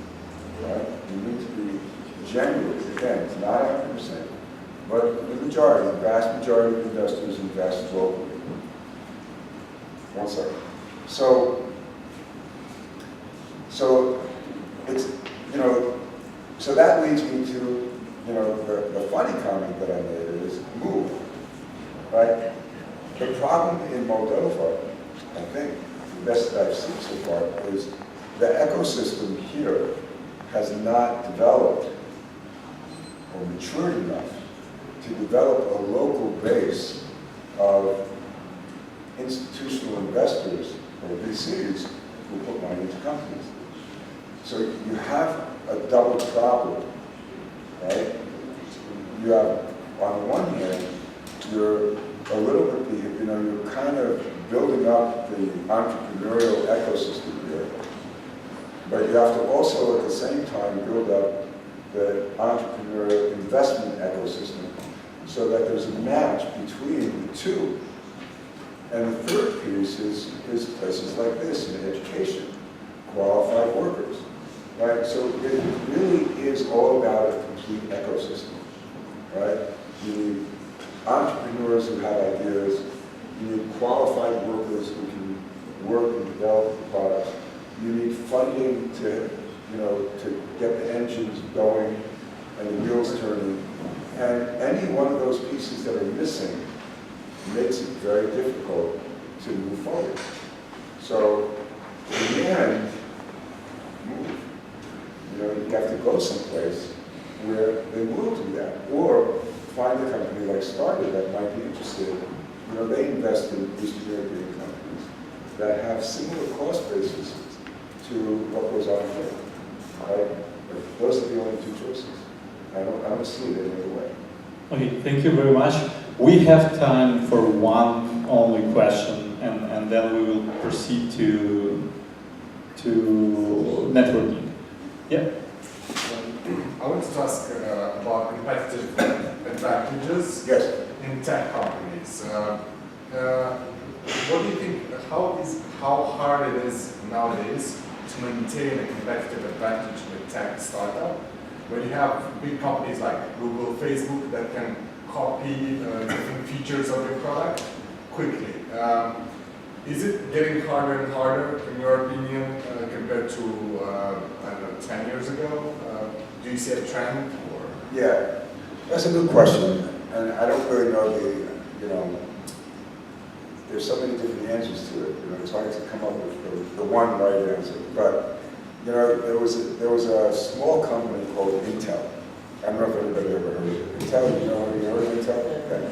right? You need to be generally, again, it's not 100%, but the majority, the vast majority of investors invest locally. One second. So it's, so that leads me to, the funny comment that I made is move, right? The problem in Moldova, I think, the best that I've seen so far, is the ecosystem here has not developed or matured enough to develop a local base of institutional investors or VCs who put money into companies. So you have a double problem, right? You have, on one hand, you're a little bit, you're kind of building up the entrepreneurial ecosystem here, but you have to also at the same time build up the entrepreneurial investment ecosystem so that there's a match between the two. And the third piece is places like this in education, qualified workers, right? So it really is all about a complete ecosystem, right? You need entrepreneurs who have ideas, you need qualified workers who can work and develop the products, you need funding to get the engines going and the wheels turning, and any one of those pieces that are missing makes it very difficult to move forward. So in the end, move. You have to go someplace where they will do that, or find a company like Starter that might be interested. They invest in Eastern European companies that have similar cost bases to what goes on here, right? But those are the only two choices. I don't see it any other way. Okay, thank you very much. We have time for one only question, and then we will proceed to networking. Yeah. I want to ask about competitive advantages in tech companies. What do you think? How hard it is nowadays to maintain a competitive advantage in a tech startup when you have big companies like Google, Facebook that can copy different features of your product quickly? Is it getting harder and harder, in your opinion, compared to, 10 years ago? Do you see a trend? Or? Yeah, that's a good question. And I don't really know there's so many different answers to it. It's hard to come up with the one right answer. But, there was a small company called Intel. I don't know if anybody ever heard of it. Intel, have you heard of Intel?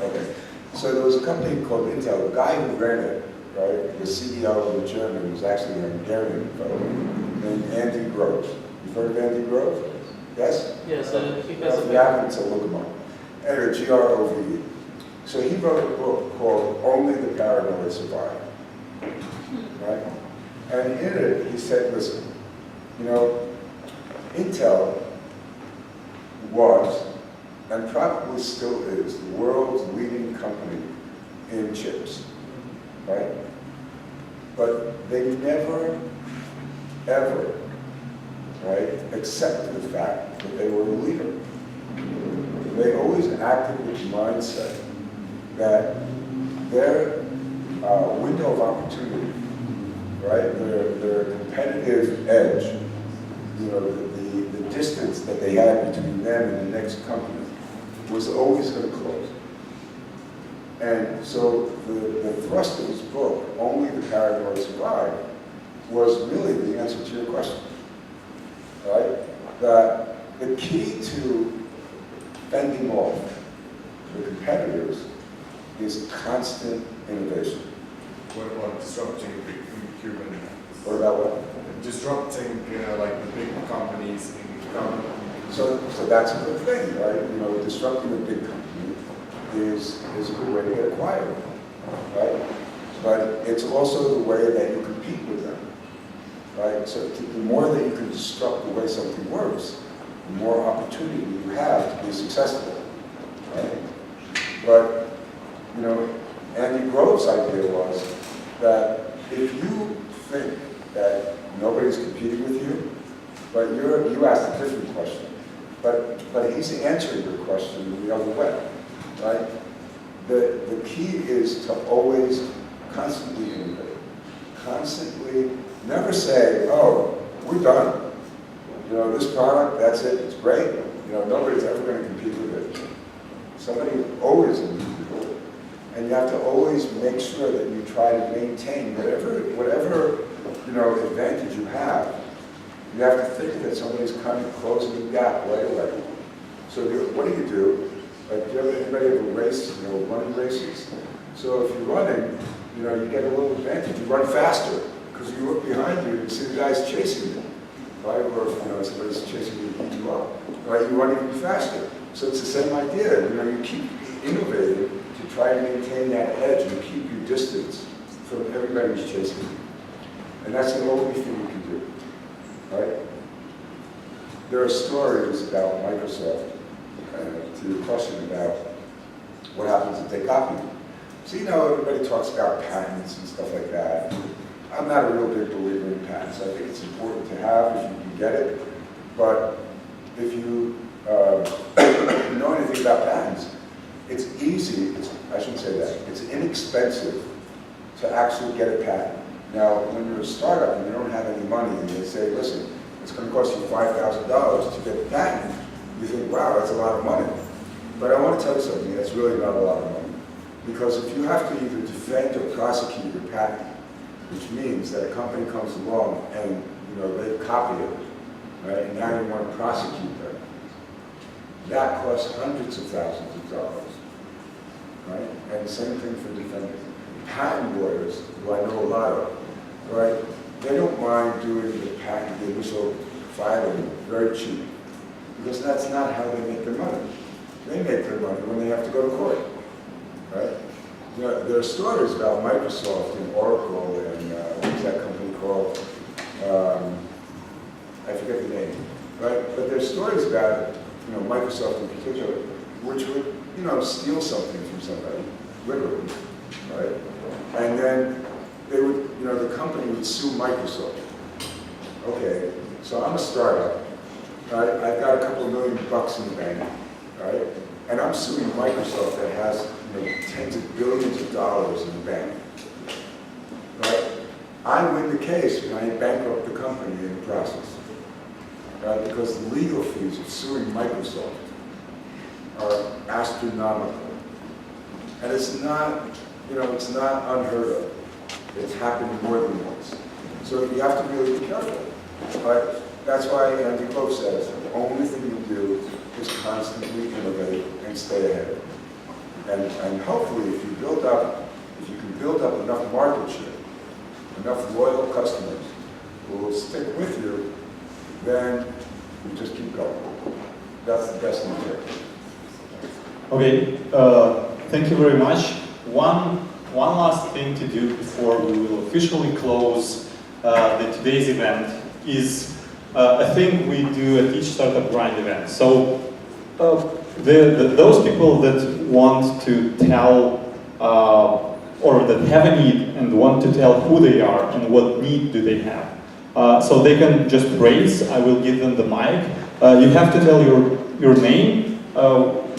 Okay. So there was a company called Intel. The guy who ran it, right, the CEO of the German, was actually a Hungarian fellow named Andy Grove. You've heard of Andy Grove? Yes? Yes, he If has you a happen to look him up. Anyway, Grove. So he wrote a book called Only the Paranoid Survive. Right? And in it, he said, listen, Intel was, and probably still is, the world's leading company in chips. Right? but they never, ever, right, accepted the fact that they were a leader. They always acted with the mindset that their window of opportunity, right, their competitive edge, you know, the distance that they had between them and the next company was always going to close. And so the thrust of this book, Only the Paranoid Survive, was really the answer to your question, right? That the key to fending off the competitors is constant innovation. What about disrupting human? What about what? Disrupting like the big companies in government. So that's a good thing, right? You know, disrupting a big company is a good way to get acquired, right? But it's also the way that you compete with them, right? So the more that you can disrupt the way something works, the more opportunity you have to be successful, right? But, you know, Andy Grove's idea was that if you think that nobody's competing with you, but you asked a different question, but he's answering your question the other way, right? The key is to always constantly innovate, constantly never say, oh, we're done. You know, this product, that's it, it's great. You know, nobody's ever going to compete with it. Somebody always will compete with it. And you have to always make sure that you try to maintain whatever you know, advantage you have. You have to think that somebody's kind of closing the gap right away. So what do? Like, do you ever, anybody ever race, you know, running races? So if you're running, you know, you get a little advantage. You run faster because you look behind you and see the guys chasing you, right? Or if, you know, somebody's chasing you to beat you up, right? You run even faster. So it's the same idea. You know, you keep innovating to try and maintain that edge and keep your distance from everybody who's chasing you. And that's the only thing you can do, right? There are stories about Microsoft, to your question about what happens if they copy you. So, you know, everybody talks about patents and stuff like that. I'm not a real big believer in patents. I think it's important to have if you can get it. But if you know anything about patents, it's easy, I shouldn't say that, it's inexpensive to actually get a patent. Now, when you're a startup and you don't have any money and they say, listen, it's going to cost you $5,000 to get a patent, you think, wow, that's a lot of money. But I want to tell you something, that's really not a lot of money. Because if you have to either defend or prosecute your patent, which means that a company comes along and, you know, they copy it, right, and now you want to prosecute them, that costs hundreds of thousands of dollars, right? And the same thing for defending. Patent lawyers, who I know a lot of, right, they don't mind doing the patent, the initial filing, very cheap. Because that's not how they make their money. They make their money when they have to go to court, right? There are stories about Microsoft and Oracle and what was that company called? I forget the name, right? But there's stories about, you know, Microsoft in particular, which would, you know, steal something from somebody, literally, right? And then they would, you know, the company would sue Microsoft. Okay, so I'm a startup. Right? I've got a couple of $1 million in the bank, right? And I'm suing Microsoft that has, you know, tens of billions of dollars in the bank, right? I win the case when I bankrupt the company in the process, right? Because the legal fees of suing Microsoft are astronomical. And it's not, you know, it's not unheard of. It's happened more than once. So you have to really be careful, right? That's why Andy Grove says the only thing you do is constantly innovate and stay ahead. And hopefully, if you can build up enough market share, enough loyal customers who will stick with you, then you just keep going. That's the best thing to do. Okay, thank you very much. One last thing to do before we will officially close today's event is a thing we do at each Startup Grind event. So those people that want to tell or that have a need and want to tell who they are and what need do they have. So they can just raise, I will give them the mic. You have to tell your name,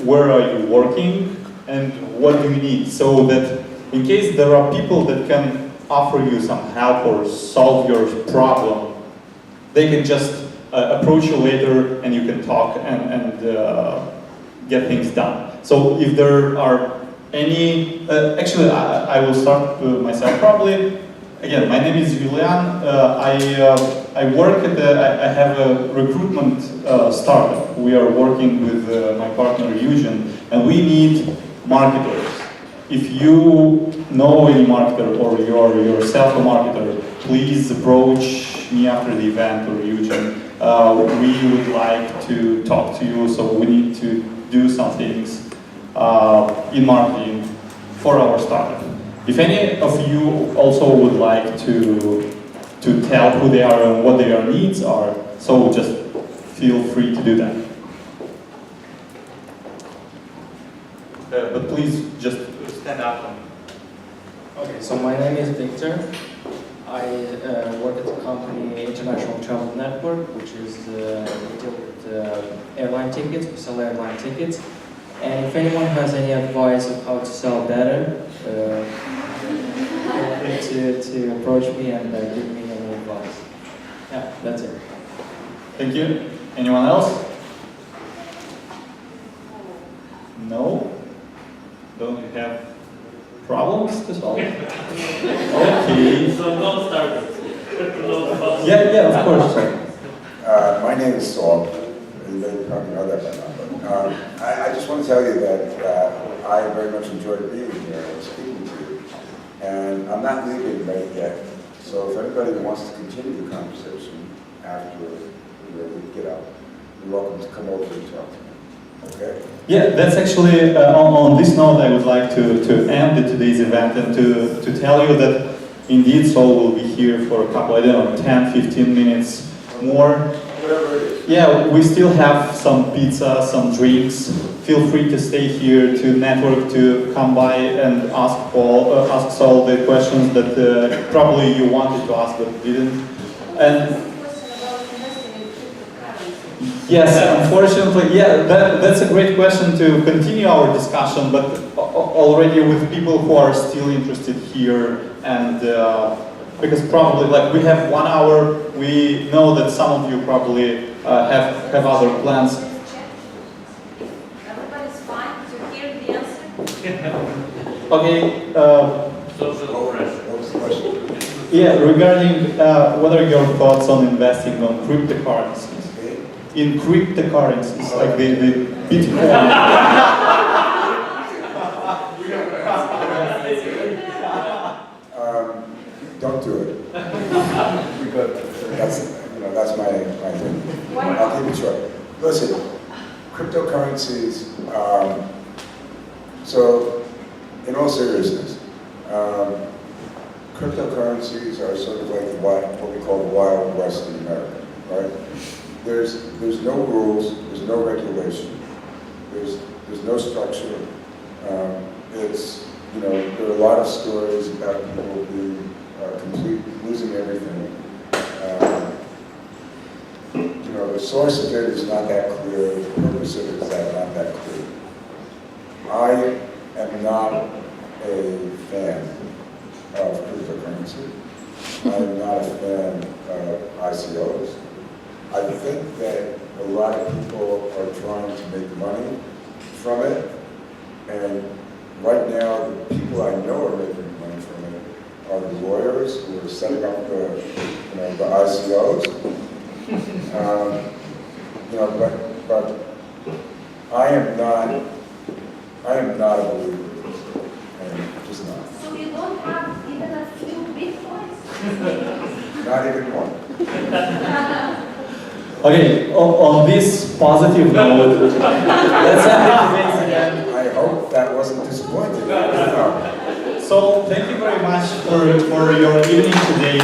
where are you working, and what do you need, so that in case there are people that can offer you some help or solve your problem, they can just approach you later and you can talk and get things done. So if there are any, actually I will start myself probably. Again, my name is Julian. I work at I have a recruitment startup. We are working with my partner Eugen, and we need marketers. If you know any marketer or you're yourself a marketer, please approach me after the event or Eugen. We would like to talk to you, so we need to do some things in marketing for our startup. If any of you also would like to tell who they are and what their needs are, so just feel free to do that. But please just stand up. Okay, so my name is Victor. I work at the company International Travel Network, which is we deal with airline tickets, we sell airline tickets. And if anyone has any advice of how to sell better, feel free to approach me and give me any advice. Yeah, that's it. Thank you. Anyone else? No? Don't you have problems to solve? Okay. So no startups. Yeah, of course. My name is Saul. You may probably know that by now. But, I just want to tell you that I very much enjoyed being here and speaking to you. And I'm not leaving right yet. So if anybody wants to continue the conversation after we get out, you're welcome to come over and talk to me. Okay? Yeah, that's actually, on this note, I would like to end today's event and to tell you that indeed Saul will be here for a couple, I don't know, 10, 15 minutes more. Whatever it is. Yeah, we still have some pizza, some drinks. Feel free to stay here, to network, to come by and ask Saul the questions that probably you wanted to ask but didn't. And yes, unfortunately, yeah, that's a great question to continue our discussion, but already with people who are still interested here, and because probably, like, we have 1 hour, we know that some of you probably have other plans. Everybody's fine to hear the answer? Okay, Social pressure. What was the question? yeah, regarding what are your thoughts on investing on cryptocurrencies? In cryptocurrencies, like the Bitcoin. Don't do it. That's my thing. I'll keep it short. Listen, cryptocurrencies. So, in all seriousness, cryptocurrencies are sort of like what we call the Wild West in America, right? There's no rules, there's no regulation, there's no structure. There are a lot of stories about people being losing everything. The source of it is not that clear, the purpose of it is not that clear. I am not a fan of cryptocurrency. I'm not a fan of ICOs. I think that a lot of people are trying to make money from it, and right now the people I know are making money from it are the lawyers who are setting up the ICOs. But I am not a believer in this. I'm just not. So you don't have even a few bitcoins? Not even one. Okay, on this positive note, let's end the debate again. I hope that wasn't disappointing. So, thank you very much for your evening today.